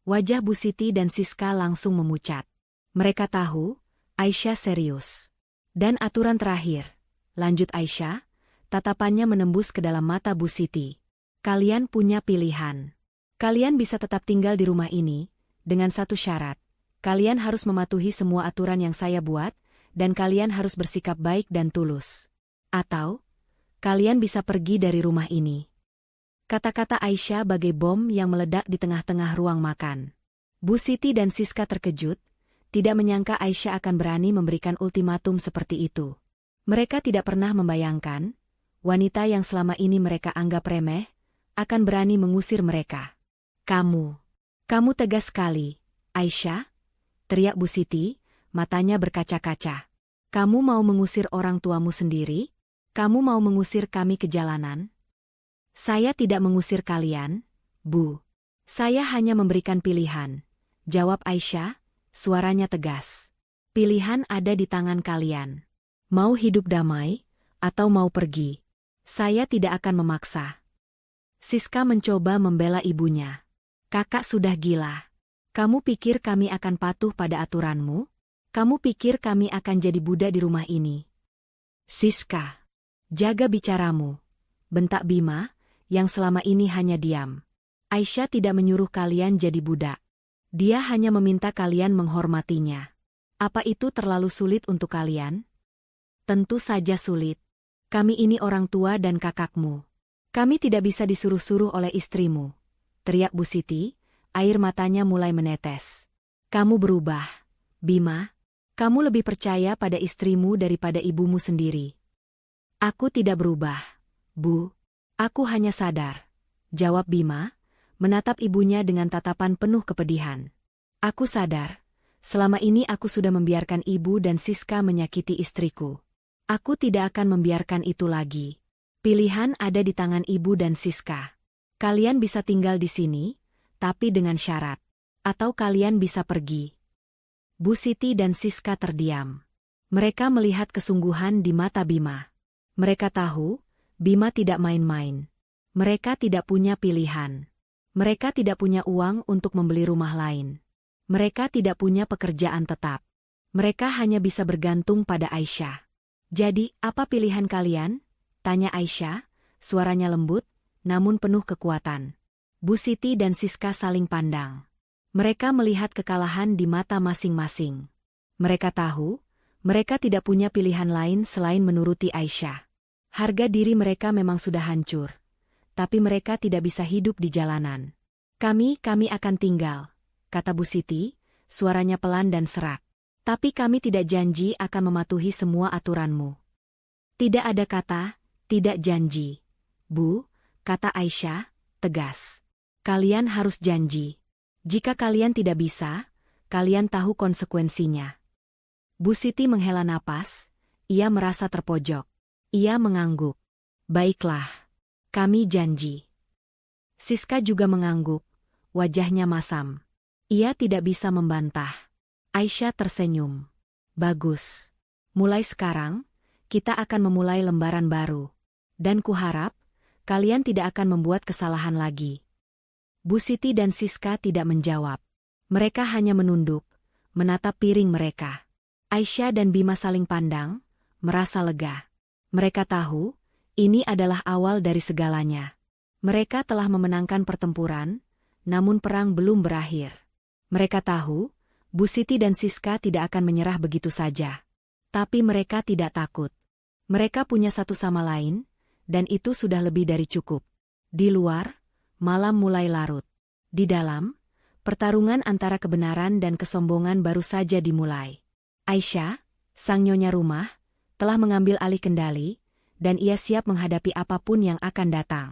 Wajah Bu Siti dan Siska langsung memucat. Mereka tahu, Aisyah serius. Dan aturan terakhir, lanjut Aisyah, tatapannya menembus ke dalam mata Bu Siti. Kalian punya pilihan. Kalian bisa tetap tinggal di rumah ini, dengan satu syarat. Kalian harus mematuhi semua aturan yang saya buat, dan kalian harus bersikap baik dan tulus. Atau, kalian bisa pergi dari rumah ini. Kata-kata Aisyah bagai bom yang meledak di tengah-tengah ruang makan. Bu Siti dan Siska terkejut, tidak menyangka Aisyah akan berani memberikan ultimatum seperti itu. Mereka tidak pernah membayangkan, wanita yang selama ini mereka anggap remeh, akan berani mengusir mereka. Kamu tegas sekali, Aisyah, teriak Bu Siti, matanya berkaca-kaca. Kamu mau mengusir orang tuamu sendiri? Kamu mau mengusir kami ke jalanan? Saya tidak mengusir kalian, Bu. Saya hanya memberikan pilihan, jawab Aisyah, suaranya tegas. Pilihan ada di tangan kalian. Mau hidup damai, atau mau pergi. Saya tidak akan memaksa. Siska mencoba membela ibunya. Kakak sudah gila. Kamu pikir kami akan patuh pada aturanmu? Kamu pikir kami akan jadi budak di rumah ini? Siska, jaga bicaramu, bentak Bima, yang selama ini hanya diam. Aisyah tidak menyuruh kalian jadi budak. Dia hanya meminta kalian menghormatinya. Apa itu terlalu sulit untuk kalian? Tentu saja sulit. Kami ini orang tua dan kakakmu. Kami tidak bisa disuruh-suruh oleh istrimu, teriak Bu Siti, air matanya mulai menetes. Kamu berubah, Bima. Kamu lebih percaya pada istrimu daripada ibumu sendiri. Aku tidak berubah, Bu. Aku hanya sadar, jawab Bima, menatap ibunya dengan tatapan penuh kepedihan. Aku sadar, selama ini aku sudah membiarkan ibu dan Siska menyakiti istriku. Aku tidak akan membiarkan itu lagi. Pilihan ada di tangan ibu dan Siska. Kalian bisa tinggal di sini, tapi dengan syarat. Atau kalian bisa pergi. Bu Siti dan Siska terdiam. Mereka melihat kesungguhan di mata Bima. Mereka tahu, Bima tidak main-main. Mereka tidak punya pilihan. Mereka tidak punya uang untuk membeli rumah lain. Mereka tidak punya pekerjaan tetap. Mereka hanya bisa bergantung pada Aisyah. Jadi, apa pilihan kalian? Tanya Aisyah, suaranya lembut, namun penuh kekuatan. Bu Siti dan Siska saling pandang. Mereka melihat kekalahan di mata masing-masing. Mereka tahu, mereka tidak punya pilihan lain selain menuruti Aisyah. Harga diri mereka memang sudah hancur. Tapi mereka tidak bisa hidup di jalanan. Kami akan tinggal, kata Bu Siti, suaranya pelan dan serak. Tapi kami tidak janji akan mematuhi semua aturanmu. Tidak ada kata, tidak janji. Bu, kata Aisyah, tegas. Kalian harus janji. Jika kalian tidak bisa, kalian tahu konsekuensinya. Bu Siti menghela napas, ia merasa terpojok. Ia mengangguk. Baiklah, kami janji. Siska juga mengangguk, wajahnya masam. Ia tidak bisa membantah. Aisyah tersenyum. Bagus. Mulai sekarang, kita akan memulai lembaran baru. Dan kuharap, kalian tidak akan membuat kesalahan lagi. Bu Siti dan Siska tidak menjawab. Mereka hanya menunduk, menatap piring mereka. Aisyah dan Bima saling pandang, merasa lega. Mereka tahu, ini adalah awal dari segalanya. Mereka telah memenangkan pertempuran, namun perang belum berakhir. Mereka tahu, Bu Siti dan Siska tidak akan menyerah begitu saja. Tapi mereka tidak takut. Mereka punya satu sama lain, dan itu sudah lebih dari cukup. Di luar, malam mulai larut. Di dalam, Pertarungan antara kebenaran dan kesombongan baru saja dimulai. Aisyah, sang nyonya rumah, telah mengambil alih kendali, dan ia siap menghadapi apapun yang akan datang.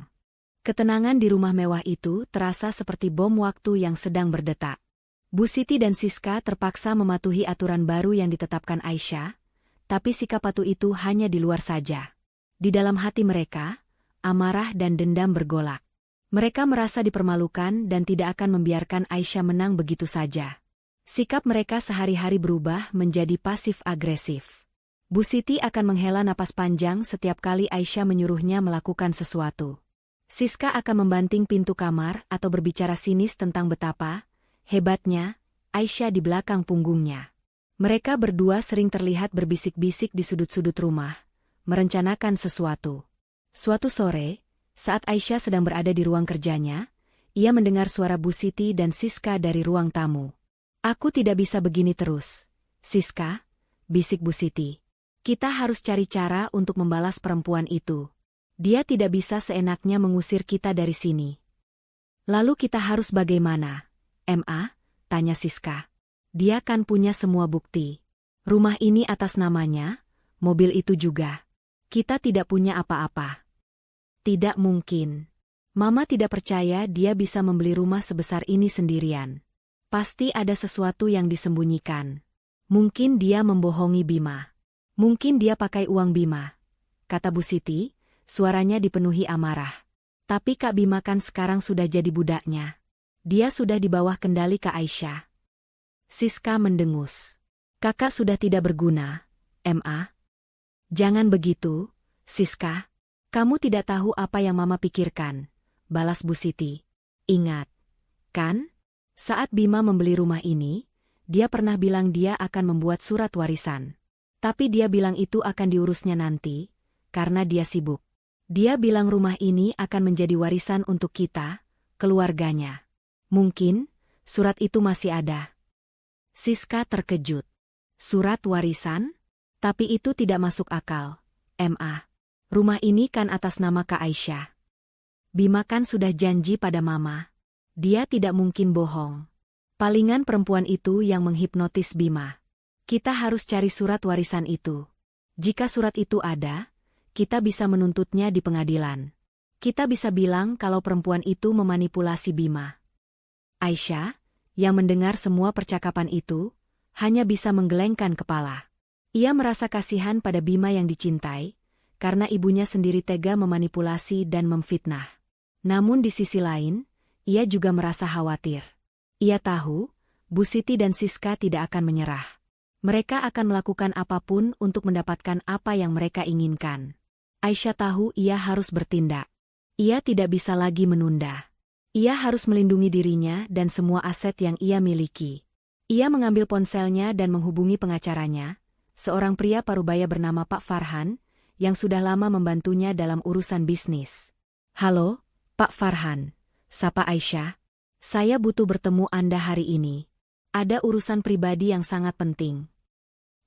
Ketenangan di rumah mewah itu terasa seperti bom waktu yang sedang berdetak. Bu Siti dan Siska terpaksa mematuhi aturan baru yang ditetapkan Aisyah, tapi sikap patuh itu hanya di luar saja. Di dalam hati mereka, amarah dan dendam bergolak. Mereka merasa dipermalukan dan tidak akan membiarkan Aisyah menang begitu saja. Sikap mereka sehari-hari berubah menjadi pasif-agresif. Bu Siti akan menghela napas panjang setiap kali Aisyah menyuruhnya melakukan sesuatu. Siska akan membanting pintu kamar atau berbicara sinis tentang betapa hebatnya Aisyah di belakang punggungnya. Mereka berdua sering terlihat berbisik-bisik di sudut-sudut rumah, merencanakan sesuatu. Suatu sore, saat Aisyah sedang berada di ruang kerjanya, ia mendengar suara Bu Siti dan Siska dari ruang tamu. "Aku tidak bisa begini terus, Siska," bisik Bu Siti. "Kita harus cari cara untuk membalas perempuan itu. Dia tidak bisa seenaknya mengusir kita dari sini." "Lalu kita harus bagaimana, Ma?" tanya Siska. "Dia kan punya semua bukti. Rumah ini atas namanya, mobil itu juga. Kita tidak punya apa-apa." "Tidak mungkin. Mama tidak percaya dia bisa membeli rumah sebesar ini sendirian. Pasti ada sesuatu yang disembunyikan. Mungkin dia membohongi Bima. Mungkin dia pakai uang Bima," kata Bu Siti, suaranya dipenuhi amarah. "Tapi Kak Bima kan sekarang sudah jadi budaknya. Dia sudah di bawah kendali Kak Aisyah." Siska mendengus. "Kakak sudah tidak berguna, Ma." "Jangan begitu, Siska. Kamu tidak tahu apa yang Mama pikirkan," balas Bu Siti. "Ingat, kan? Saat Bima membeli rumah ini, dia pernah bilang dia akan membuat surat warisan. Tapi dia bilang itu akan diurusnya nanti, karena dia sibuk. Dia bilang rumah ini akan menjadi warisan untuk kita, keluarganya. Mungkin, surat itu masih ada." Siska terkejut. "Surat warisan? Tapi itu tidak masuk akal, Ma. Rumah ini kan atas nama Kak Aisyah. Bima kan sudah janji pada Mama. Dia tidak mungkin bohong. Palingan perempuan itu yang menghipnotis Bima. Kita harus cari surat warisan itu. Jika surat itu ada, kita bisa menuntutnya di pengadilan. Kita bisa bilang kalau perempuan itu memanipulasi Bima." Aisyah, yang mendengar semua percakapan itu, hanya bisa menggelengkan kepala. Ia merasa kasihan pada Bima yang dicintai, karena ibunya sendiri tega memanipulasi dan memfitnah. Namun di sisi lain, ia juga merasa khawatir. Ia tahu, Bu Siti dan Siska tidak akan menyerah. Mereka akan melakukan apapun untuk mendapatkan apa yang mereka inginkan. Aisyah tahu ia harus bertindak. Ia tidak bisa lagi menunda. Ia harus melindungi dirinya dan semua aset yang ia miliki. Ia mengambil ponselnya dan menghubungi pengacaranya, seorang pria parubaya bernama Pak Farhan, yang sudah lama membantunya dalam urusan bisnis. "Halo, Pak Farhan," sapa Aisyah. "Saya butuh bertemu Anda hari ini. Ada urusan pribadi yang sangat penting."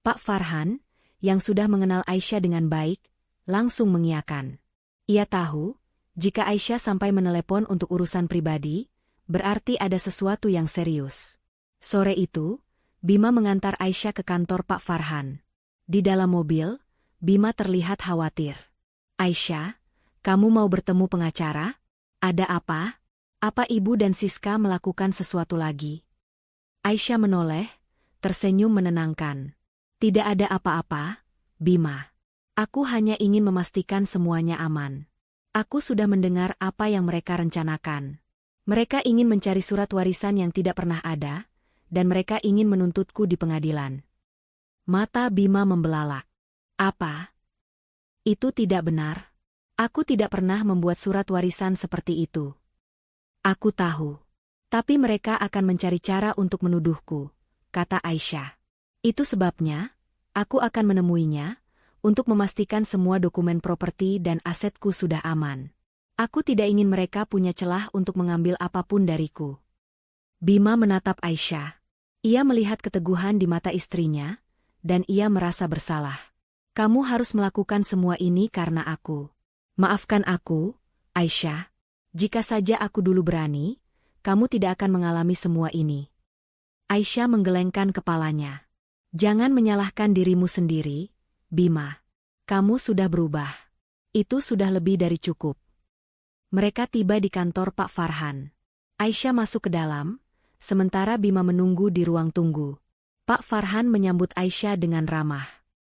Pak Farhan, yang sudah mengenal Aisyah dengan baik, langsung mengiyakan. Ia tahu, jika Aisyah sampai menelepon untuk urusan pribadi, berarti ada sesuatu yang serius. Sore itu, Bima mengantar Aisyah ke kantor Pak Farhan. Di dalam mobil, Bima terlihat khawatir. "Aisyah, kamu mau bertemu pengacara? Ada apa? Apa Ibu dan Siska melakukan sesuatu lagi?" Aisyah menoleh, tersenyum menenangkan. "Tidak ada apa-apa, Bima. Aku hanya ingin memastikan semuanya aman. Aku sudah mendengar apa yang mereka rencanakan. Mereka ingin mencari surat warisan yang tidak pernah ada, dan mereka ingin menuntutku di pengadilan." Mata Bima membelalak. "Apa? Itu tidak benar. Aku tidak pernah membuat surat warisan seperti itu." "Aku tahu. Tapi mereka akan mencari cara untuk menuduhku," kata Aisyah. "Itu sebabnya, aku akan menemuinya, untuk memastikan semua dokumen properti dan asetku sudah aman. Aku tidak ingin mereka punya celah untuk mengambil apapun dariku." Bima menatap Aisyah. Ia melihat keteguhan di mata istrinya, dan ia merasa bersalah. "Kamu harus melakukan semua ini karena aku. Maafkan aku, Aisyah. Jika saja aku dulu berani, kamu tidak akan mengalami semua ini. Aisyah menggelengkan kepalanya. Jangan menyalahkan dirimu sendiri, Bima. Kamu sudah berubah. Itu sudah lebih dari cukup. Mereka tiba di kantor Pak Farhan. Aisyah masuk ke dalam, sementara Bima menunggu di ruang tunggu. Pak Farhan menyambut Aisyah dengan ramah.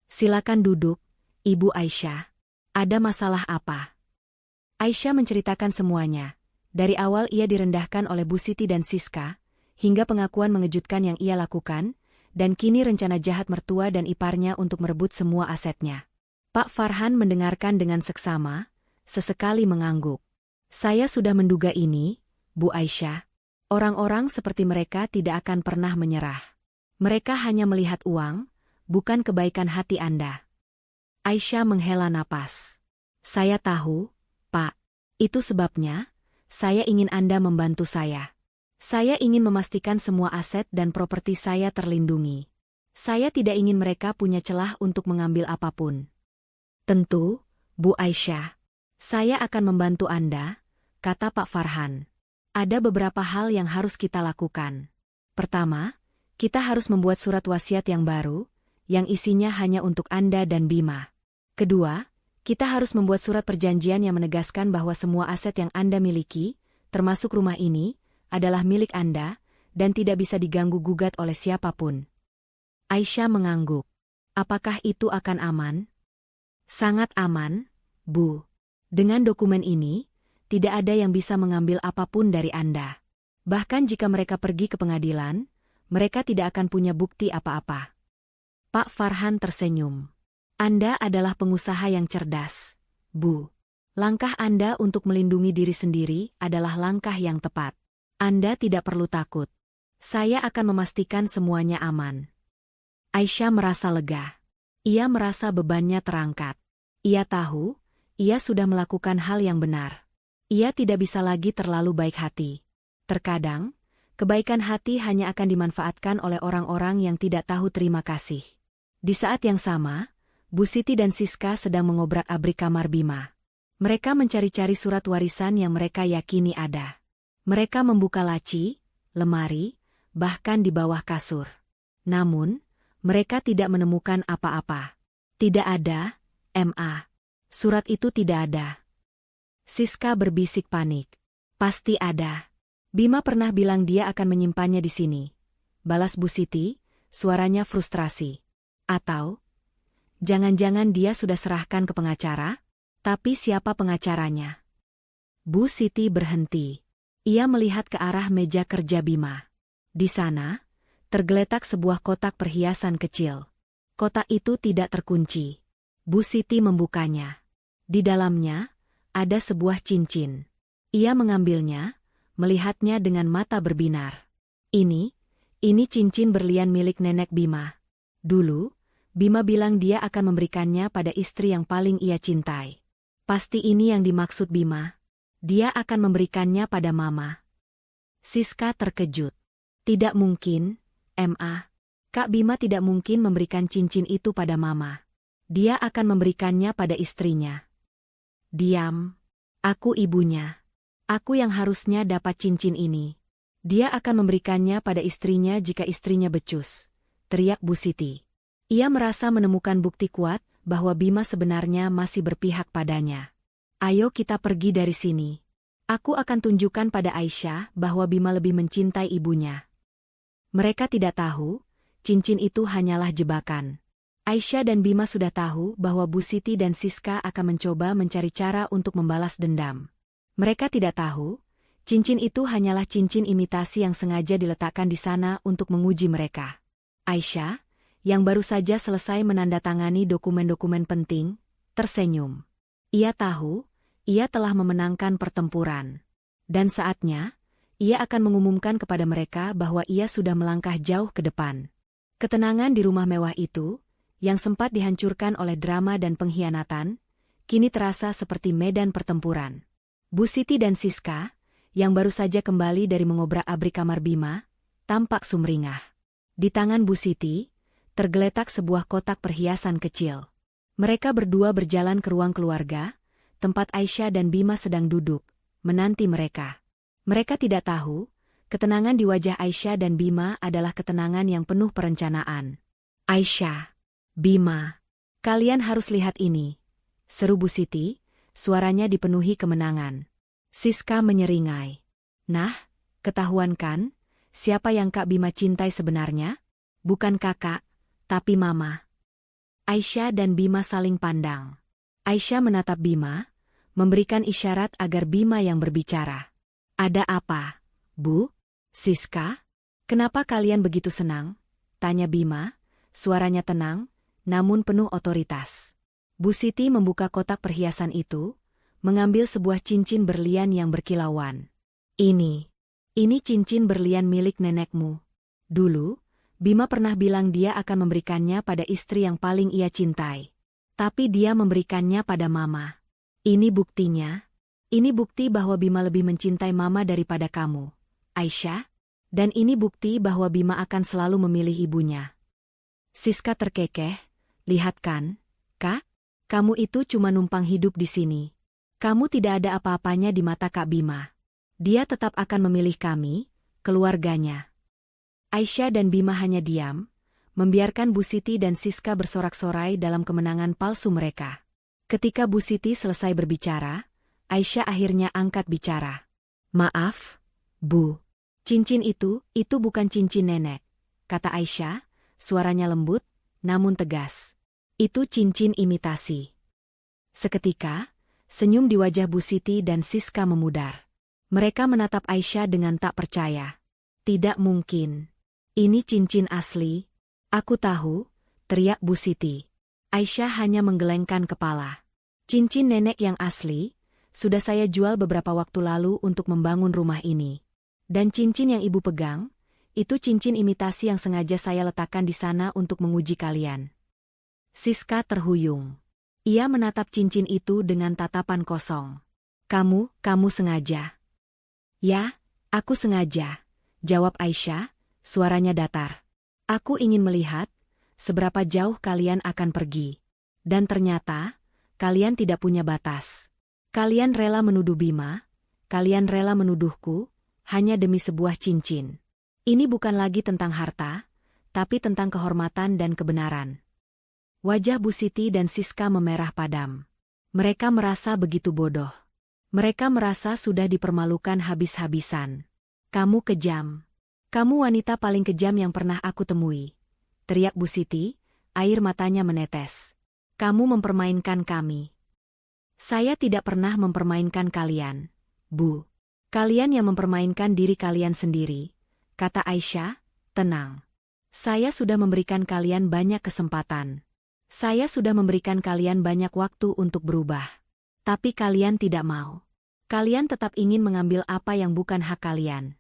Silakan duduk, Ibu Aisyah. Ada masalah apa? Aisyah menceritakan semuanya. Dari awal ia direndahkan oleh Bu Siti dan Siska, hingga pengakuan mengejutkan yang ia lakukan, dan kini rencana jahat mertua dan iparnya untuk merebut semua asetnya. Pak Farhan mendengarkan dengan seksama, sesekali mengangguk. Saya sudah menduga ini, Bu Aisyah. Orang-orang seperti mereka tidak akan pernah menyerah. Mereka hanya melihat uang, bukan kebaikan hati Anda. Aisyah menghela napas. Saya tahu, Pak. Itu sebabnya, saya ingin Anda membantu saya. Saya ingin memastikan semua aset dan properti saya terlindungi. Saya tidak ingin mereka punya celah untuk mengambil apapun. Tentu, Bu Aisyah. Saya akan membantu Anda, kata Pak Farhan. Ada beberapa hal yang harus kita lakukan. Pertama, kita harus membuat surat wasiat yang baru, yang isinya hanya untuk Anda dan Bima. Kedua, kita harus membuat surat perjanjian yang menegaskan bahwa semua aset yang Anda miliki, termasuk rumah ini, adalah milik Anda, dan tidak bisa diganggu-gugat oleh siapapun. Aisyah mengangguk. Apakah itu akan aman? Sangat aman, Bu. Dengan dokumen ini, tidak ada yang bisa mengambil apapun dari Anda. Bahkan jika mereka pergi ke pengadilan, mereka tidak akan punya bukti apa-apa. Pak Farhan tersenyum. Anda adalah pengusaha yang cerdas, Bu. Langkah Anda untuk melindungi diri sendiri adalah langkah yang tepat. Anda tidak perlu takut. Saya akan memastikan semuanya aman. Aisyah merasa lega. Ia merasa bebannya terangkat. Ia tahu, ia sudah melakukan hal yang benar. Ia tidak bisa lagi terlalu baik hati. Terkadang, kebaikan hati hanya akan dimanfaatkan oleh orang-orang yang tidak tahu terima kasih. Di saat yang sama, Bu Siti dan Siska sedang mengobrak-abrik kamar Bima. Mereka mencari-cari surat warisan yang mereka yakini ada. Mereka membuka laci, lemari, bahkan di bawah kasur. Namun, mereka tidak menemukan apa-apa. Tidak ada, Ma. Surat itu tidak ada. Siska berbisik panik. Pasti ada. Bima pernah bilang dia akan menyimpannya di sini. Balas Bu Siti, suaranya frustrasi. Atau, jangan-jangan dia sudah serahkan ke pengacara? Tapi siapa pengacaranya? Bu Siti berhenti. Ia melihat ke arah meja kerja Bima. Di sana, tergeletak sebuah kotak perhiasan kecil. Kotak itu tidak terkunci. Bu Siti membukanya. Di dalamnya, ada sebuah cincin. Ia mengambilnya, melihatnya dengan mata berbinar. Ini cincin berlian milik nenek Bima. Dulu, Bima bilang dia akan memberikannya pada istri yang paling ia cintai. Pasti ini yang dimaksud Bima. Dia akan memberikannya pada Mama. Siska terkejut. Tidak mungkin, Ma. Kak Bima tidak mungkin memberikan cincin itu pada Mama. Dia akan memberikannya pada istrinya. Diam. Aku ibunya. Aku yang harusnya dapat cincin ini. Dia akan memberikannya pada istrinya jika istrinya becus, teriak Bu Siti. Ia merasa menemukan bukti kuat bahwa Bima sebenarnya masih berpihak padanya. Ayo kita pergi dari sini. Aku akan tunjukkan pada Aisyah bahwa Bima lebih mencintai ibunya. Mereka tidak tahu, cincin itu hanyalah jebakan. Aisyah dan Bima sudah tahu bahwa Bu Siti dan Siska akan mencoba mencari cara untuk membalas dendam. Mereka tidak tahu, cincin itu hanyalah cincin imitasi yang sengaja diletakkan di sana untuk menguji mereka. Aisyah, yang baru saja selesai menandatangani dokumen-dokumen penting, tersenyum. Ia tahu, ia telah memenangkan pertempuran. Dan saatnya, ia akan mengumumkan kepada mereka bahwa ia sudah melangkah jauh ke depan. Ketenangan di rumah mewah itu, yang sempat dihancurkan oleh drama dan pengkhianatan, kini terasa seperti medan pertempuran. Bu Siti dan Siska, yang baru saja kembali dari mengobrak-abrik kamar Bima, tampak sumringah. Di tangan Bu Siti, tergeletak sebuah kotak perhiasan kecil. Mereka berdua berjalan ke ruang keluarga, tempat Aisyah dan Bima sedang duduk, menanti mereka. Mereka tidak tahu, Ketenangan di wajah Aisyah dan Bima adalah ketenangan yang penuh perencanaan. Aisyah, Bima, kalian harus lihat ini, seru Bu Siti, suaranya dipenuhi kemenangan. Siska menyeringai. Nah, ketahuan kan, siapa yang Kak Bima cintai sebenarnya? Bukan kakak, tapi mama. Aisyah dan Bima saling pandang. Aisyah menatap Bima, memberikan isyarat agar Bima yang berbicara. Ada apa, Bu? Siska? Kenapa kalian begitu senang? Tanya Bima, suaranya tenang, namun penuh otoritas. Bu Siti membuka kotak perhiasan itu, mengambil sebuah cincin berlian yang berkilauan. Ini cincin berlian milik nenekmu. Dulu, Bima pernah bilang dia akan memberikannya pada istri yang paling ia cintai. Tapi dia memberikannya pada mama. Ini buktinya. Ini bukti bahwa Bima lebih mencintai mama daripada kamu, Aisyah. Dan ini bukti bahwa Bima akan selalu memilih ibunya. Siska terkekeh, lihat kan, Kak? Kamu itu cuma numpang hidup di sini. Kamu tidak ada apa-apanya di mata Kak Bima. Dia tetap akan memilih kami, keluarganya. Aisyah dan Bima hanya diam, membiarkan Bu Siti dan Siska bersorak-sorai dalam kemenangan palsu mereka. Ketika Bu Siti selesai berbicara, Aisyah akhirnya angkat bicara. Maaf, Bu. Cincin itu bukan cincin nenek, kata Aisyah, suaranya lembut, namun tegas. Itu cincin imitasi. Seketika, senyum di wajah Bu Siti dan Siska memudar. Mereka menatap Aisyah dengan tak percaya. Tidak mungkin. Ini cincin asli. Aku tahu, teriak Bu Siti. Aisyah hanya menggelengkan kepala. Cincin nenek yang asli, sudah saya jual beberapa waktu lalu untuk membangun rumah ini. Dan cincin yang ibu pegang, itu cincin imitasi yang sengaja saya letakkan di sana untuk menguji kalian. Siska terhuyung. Ia menatap cincin itu dengan tatapan kosong. Kamu sengaja. Ya, aku sengaja, jawab Aisyah, suaranya datar. Aku ingin melihat, seberapa jauh kalian akan pergi. Dan ternyata, kalian tidak punya batas. Kalian rela menuduh Bima, kalian rela menuduhku, hanya demi sebuah cincin. Ini bukan lagi tentang harta, tapi tentang kehormatan dan kebenaran. Wajah Bu Siti dan Siska memerah padam. Mereka merasa begitu bodoh. Mereka merasa sudah dipermalukan habis-habisan. Kamu kejam. Kamu wanita paling kejam yang pernah aku temui, teriak Bu Siti, air matanya menetes. Kamu mempermainkan kami. Saya tidak pernah mempermainkan kalian, Bu. Kalian yang mempermainkan diri kalian sendiri, kata Aisyah, tenang. Saya sudah memberikan kalian banyak kesempatan. Saya sudah memberikan kalian banyak waktu untuk berubah. Tapi kalian tidak mau. Kalian tetap ingin mengambil apa yang bukan hak kalian.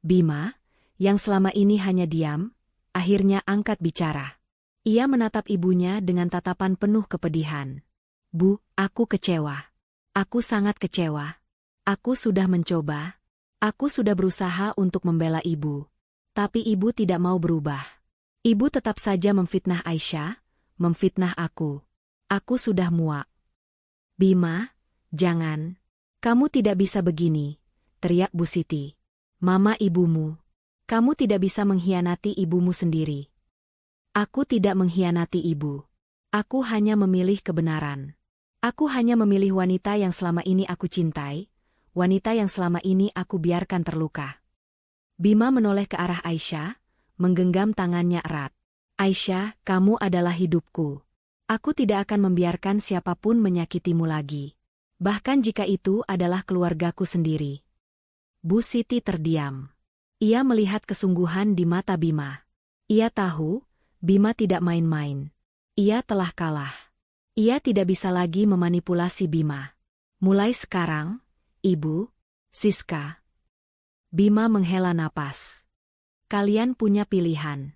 Bima, yang selama ini hanya diam, akhirnya angkat bicara. Ia menatap ibunya dengan tatapan penuh kepedihan. Bu, aku kecewa. Aku sangat kecewa. Aku sudah mencoba. Aku sudah berusaha untuk membela ibu. Tapi ibu tidak mau berubah. Ibu tetap saja memfitnah Aisyah, memfitnah aku. Aku sudah muak. Bima, jangan. Kamu tidak bisa begini, teriak Bu Siti. Mama ibumu. Kamu tidak bisa mengkhianati ibumu sendiri. Aku tidak mengkhianati ibu. Aku hanya memilih kebenaran. Aku hanya memilih wanita yang selama ini aku cintai, wanita yang selama ini aku biarkan terluka. Bima menoleh ke arah Aisyah, menggenggam tangannya erat. Aisyah, kamu adalah hidupku. Aku tidak akan membiarkan siapapun menyakitimu lagi. Bahkan jika itu adalah keluargaku sendiri. Bu Siti terdiam. Ia melihat kesungguhan di mata Bima. Ia tahu, Bima tidak main-main. Ia telah kalah. Ia tidak bisa lagi memanipulasi Bima. Mulai sekarang, Ibu, Siska. Bima menghela napas. Kalian punya pilihan.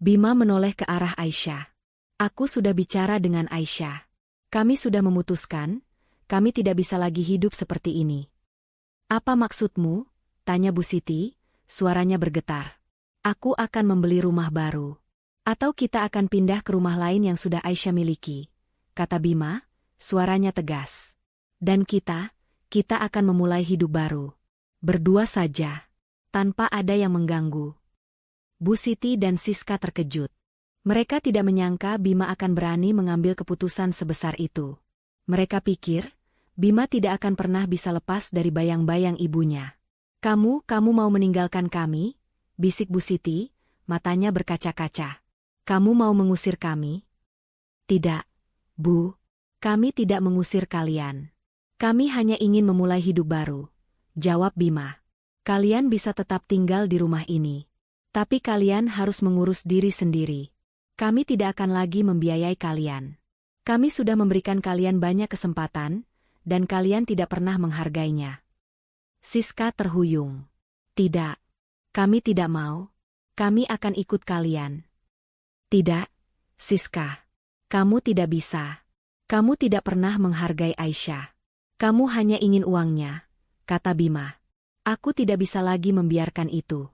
Bima menoleh ke arah Aisyah. Aku sudah bicara dengan Aisyah. Kami sudah memutuskan, kami tidak bisa lagi hidup seperti ini. Apa maksudmu? Tanya Bu Siti, suaranya bergetar. Aku akan membeli rumah baru. Atau kita akan pindah ke rumah lain yang sudah Aisyah miliki, kata Bima, suaranya tegas. Dan kita akan memulai hidup baru. Berdua saja. tanpa ada yang mengganggu. Bu Siti dan Siska terkejut. Mereka tidak menyangka Bima akan berani mengambil keputusan sebesar itu. Mereka pikir, Bima tidak akan pernah bisa lepas dari bayang-bayang ibunya. Kamu mau meninggalkan kami? Bisik Bu Siti, matanya berkaca-kaca. Kamu mau mengusir kami? Tidak, Bu. Kami tidak mengusir kalian. Kami hanya ingin memulai hidup baru, jawab Bima. Kalian bisa tetap tinggal di rumah ini. Tapi kalian harus mengurus diri sendiri. Kami tidak akan lagi membiayai kalian. Kami sudah memberikan kalian banyak kesempatan, dan kalian tidak pernah menghargainya. Siska terhuyung. Tidak. Kami tidak mau. Kami akan ikut kalian. Tidak, Siska. Kamu tidak bisa. Kamu tidak pernah menghargai Aisyah. Kamu hanya ingin uangnya, kata Bima. Aku tidak bisa lagi membiarkan itu.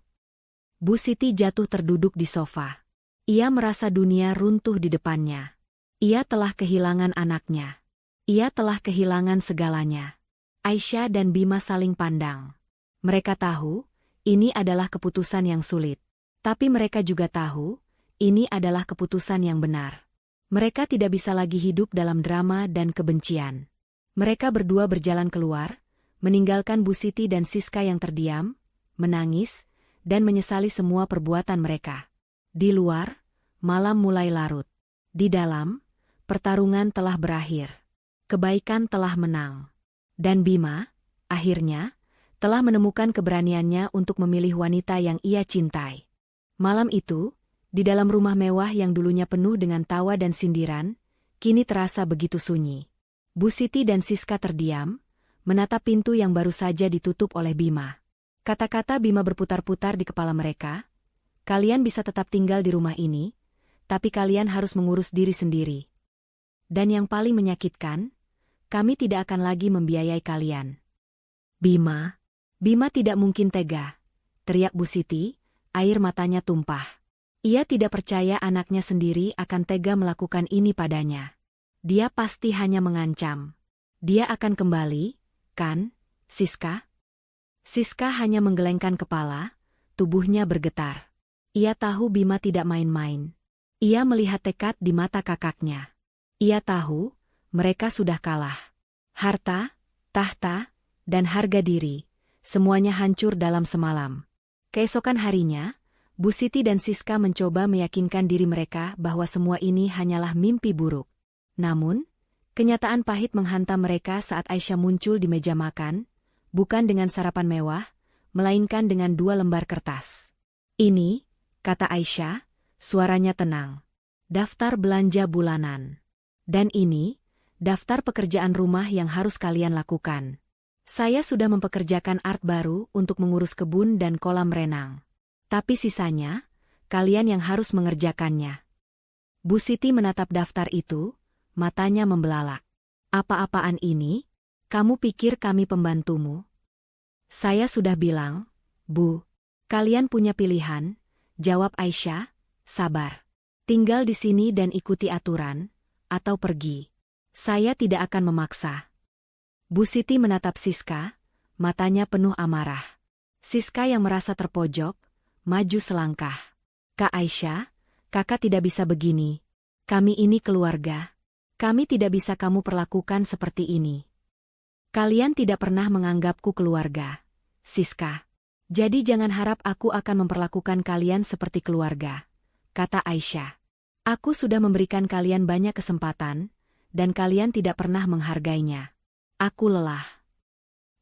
Bu Siti jatuh terduduk di sofa. Ia merasa dunia runtuh di depannya. Ia telah kehilangan anaknya. Ia telah kehilangan segalanya. Aisyah dan Bima saling pandang. Mereka tahu, ini adalah keputusan yang sulit. Tapi mereka juga tahu, ini adalah keputusan yang benar. Mereka tidak bisa lagi hidup dalam drama dan kebencian. Mereka berdua berjalan keluar, meninggalkan Bu Siti dan Siska yang terdiam, menangis, dan menyesali semua perbuatan mereka. Di luar, malam mulai larut. Di dalam, pertarungan telah berakhir. Kebaikan telah menang. Dan Bima, akhirnya, telah menemukan keberaniannya untuk memilih wanita yang ia cintai. Malam itu, di dalam rumah mewah yang dulunya penuh dengan tawa dan sindiran, kini terasa begitu sunyi. Bu Siti dan Siska terdiam, menatap pintu yang baru saja ditutup oleh Bima. Kata-kata Bima berputar-putar di kepala mereka. Kalian bisa tetap tinggal di rumah ini, tapi kalian harus mengurus diri sendiri. Dan yang paling menyakitkan, kami tidak akan lagi membiayai kalian. Bima tidak mungkin tega, teriak Bu Siti, air matanya tumpah. Ia tidak percaya anaknya sendiri akan tega melakukan ini padanya. Dia pasti hanya mengancam. Dia akan kembali, kan, Siska? Siska hanya menggelengkan kepala, tubuhnya bergetar. Ia tahu Bima tidak main-main. Ia melihat tekad di mata kakaknya. Ia tahu, mereka sudah kalah. Harta, tahta, dan harga diri, semuanya hancur dalam semalam. Keesokan harinya, Bu Siti dan Siska mencoba meyakinkan diri mereka bahwa semua ini hanyalah mimpi buruk. Namun, kenyataan pahit menghantam mereka saat Aisyah muncul di meja makan, bukan dengan sarapan mewah, melainkan dengan 2 lembar kertas. Ini, kata Aisyah, suaranya tenang. Daftar belanja bulanan. Dan ini, daftar pekerjaan rumah yang harus kalian lakukan. Saya sudah mempekerjakan Art baru untuk mengurus kebun dan kolam renang. Tapi sisanya, kalian yang harus mengerjakannya. Bu Siti menatap daftar itu, matanya membelalak. Apa-apaan ini? Kamu pikir kami pembantumu? Saya sudah bilang, Bu. Kalian punya pilihan, jawab Aisyah, sabar. Tinggal di sini dan ikuti aturan, atau pergi. Saya tidak akan memaksa. Bu Siti menatap Siska, matanya penuh amarah. Siska yang merasa terpojok, maju selangkah. Kak Aisyah, kakak tidak bisa begini. Kami ini keluarga. Kami tidak bisa kamu perlakukan seperti ini. Kalian tidak pernah menganggapku keluarga, Siska. Jadi jangan harap aku akan memperlakukan kalian seperti keluarga, kata Aisyah. Aku sudah memberikan kalian banyak kesempatan, dan kalian tidak pernah menghargainya. Aku lelah.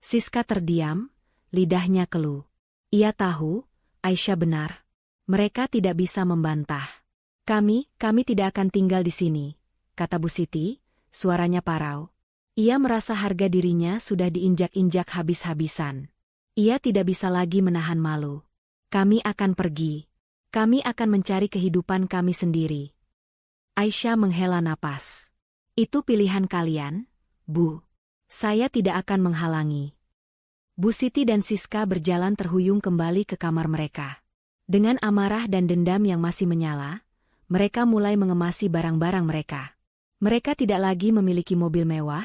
Siska terdiam, lidahnya keluh. Ia tahu, Aisyah benar. Mereka tidak bisa membantah. Kami tidak akan tinggal di sini, kata Bu Siti, suaranya parau. Ia merasa harga dirinya sudah diinjak-injak habis-habisan. Ia tidak bisa lagi menahan malu. Kami akan pergi. Kami akan mencari kehidupan kami sendiri. Aisyah menghela napas. Itu pilihan kalian, Bu. Saya tidak akan menghalangi. Bu Siti dan Siska berjalan terhuyung kembali ke kamar mereka. Dengan amarah dan dendam yang masih menyala, mereka mulai mengemasi barang-barang mereka. Mereka tidak lagi memiliki mobil mewah,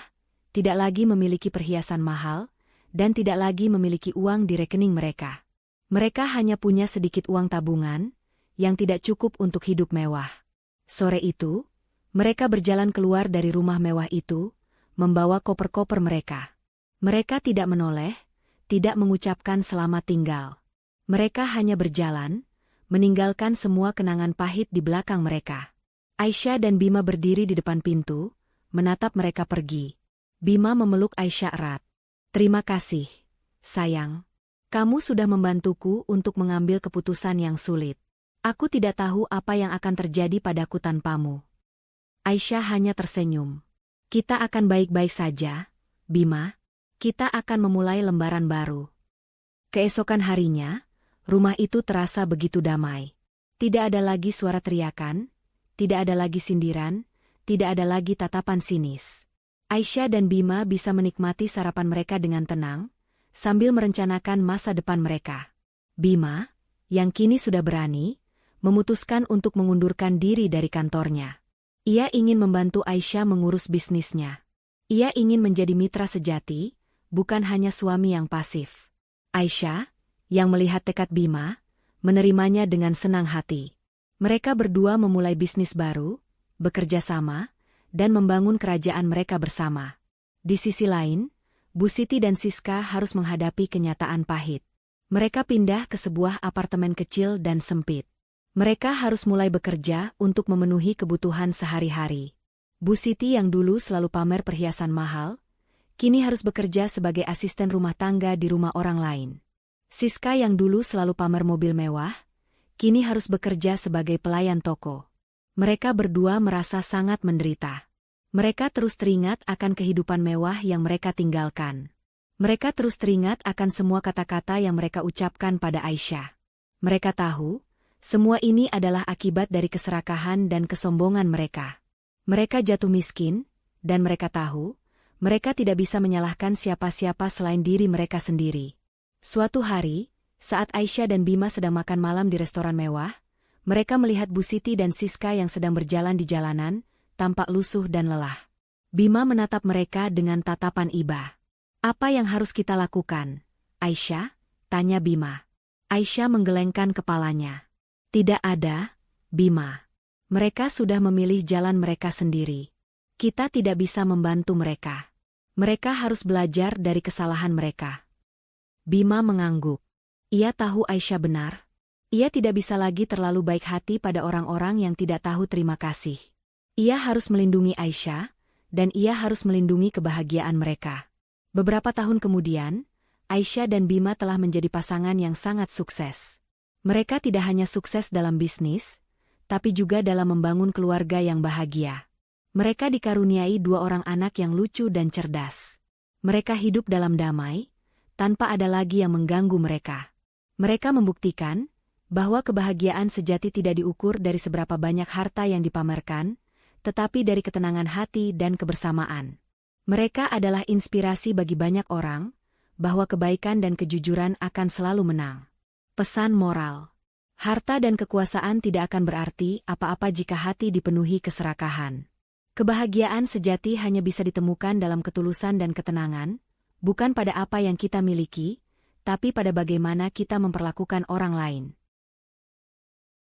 tidak lagi memiliki perhiasan mahal, dan tidak lagi memiliki uang di rekening mereka. Mereka hanya punya sedikit uang tabungan, yang tidak cukup untuk hidup mewah. Sore itu, mereka berjalan keluar dari rumah mewah itu, membawa koper-koper mereka. Mereka tidak menoleh, tidak mengucapkan selamat tinggal. Mereka hanya berjalan, meninggalkan semua kenangan pahit di belakang mereka. Aisyah dan Bima berdiri di depan pintu, menatap mereka pergi. Bima memeluk Aisyah erat. "Terima kasih, sayang. Kamu sudah membantuku untuk mengambil keputusan yang sulit. Aku tidak tahu apa yang akan terjadi padaku tanpamu." Aisyah hanya tersenyum. "Kita akan baik-baik saja, Bima. Kita akan memulai lembaran baru." Keesokan harinya, rumah itu terasa begitu damai. Tidak ada lagi suara teriakan, tidak ada lagi sindiran, tidak ada lagi tatapan sinis. Aisyah dan Bima bisa menikmati sarapan mereka dengan tenang, sambil merencanakan masa depan mereka. Bima, yang kini sudah berani, memutuskan untuk mengundurkan diri dari kantornya. Ia ingin membantu Aisyah mengurus bisnisnya. Ia ingin menjadi mitra sejati, bukan hanya suami yang pasif. Aisyah, yang melihat tekad Bima, menerimanya dengan senang hati. Mereka berdua memulai bisnis baru, bekerja sama, dan membangun kerajaan mereka bersama. Di sisi lain, Bu Siti dan Siska harus menghadapi kenyataan pahit. Mereka pindah ke sebuah apartemen kecil dan sempit. Mereka harus mulai bekerja untuk memenuhi kebutuhan sehari-hari. Bu Siti yang dulu selalu pamer perhiasan mahal, kini harus bekerja sebagai asisten rumah tangga di rumah orang lain. Siska yang dulu selalu pamer mobil mewah, kini harus bekerja sebagai pelayan toko. Mereka berdua merasa sangat menderita. Mereka terus teringat akan kehidupan mewah yang mereka tinggalkan. Mereka terus teringat akan semua kata-kata yang mereka ucapkan pada Aisyah. Mereka tahu, semua ini adalah akibat dari keserakahan dan kesombongan mereka. Mereka jatuh miskin, dan mereka tahu, mereka tidak bisa menyalahkan siapa-siapa selain diri mereka sendiri. Suatu hari, saat Aisyah dan Bima sedang makan malam di restoran mewah, mereka melihat Bu Siti dan Siska yang sedang berjalan di jalanan, tampak lusuh dan lelah. Bima menatap mereka dengan tatapan iba. "Apa yang harus kita lakukan, Aisyah?" tanya Bima. Aisyah menggelengkan kepalanya. "Tidak ada, Bima. Mereka sudah memilih jalan mereka sendiri. Kita tidak bisa membantu mereka. Mereka harus belajar dari kesalahan mereka." Bima mengangguk. Ia tahu Aisyah benar. Ia tidak bisa lagi terlalu baik hati pada orang-orang yang tidak tahu terima kasih. Ia harus melindungi Aisyah, dan ia harus melindungi kebahagiaan mereka. Beberapa tahun kemudian, Aisyah dan Bima telah menjadi pasangan yang sangat sukses. Mereka tidak hanya sukses dalam bisnis, tapi juga dalam membangun keluarga yang bahagia. Mereka dikaruniai 2 orang anak yang lucu dan cerdas. Mereka hidup dalam damai, tanpa ada lagi yang mengganggu mereka. Mereka membuktikan bahwa kebahagiaan sejati tidak diukur dari seberapa banyak harta yang dipamerkan, tetapi dari ketenangan hati dan kebersamaan. Mereka adalah inspirasi bagi banyak orang, bahwa kebaikan dan kejujuran akan selalu menang. Pesan moral: harta dan kekuasaan tidak akan berarti apa-apa jika hati dipenuhi keserakahan. Kebahagiaan sejati hanya bisa ditemukan dalam ketulusan dan ketenangan, bukan pada apa yang kita miliki, tapi pada bagaimana kita memperlakukan orang lain.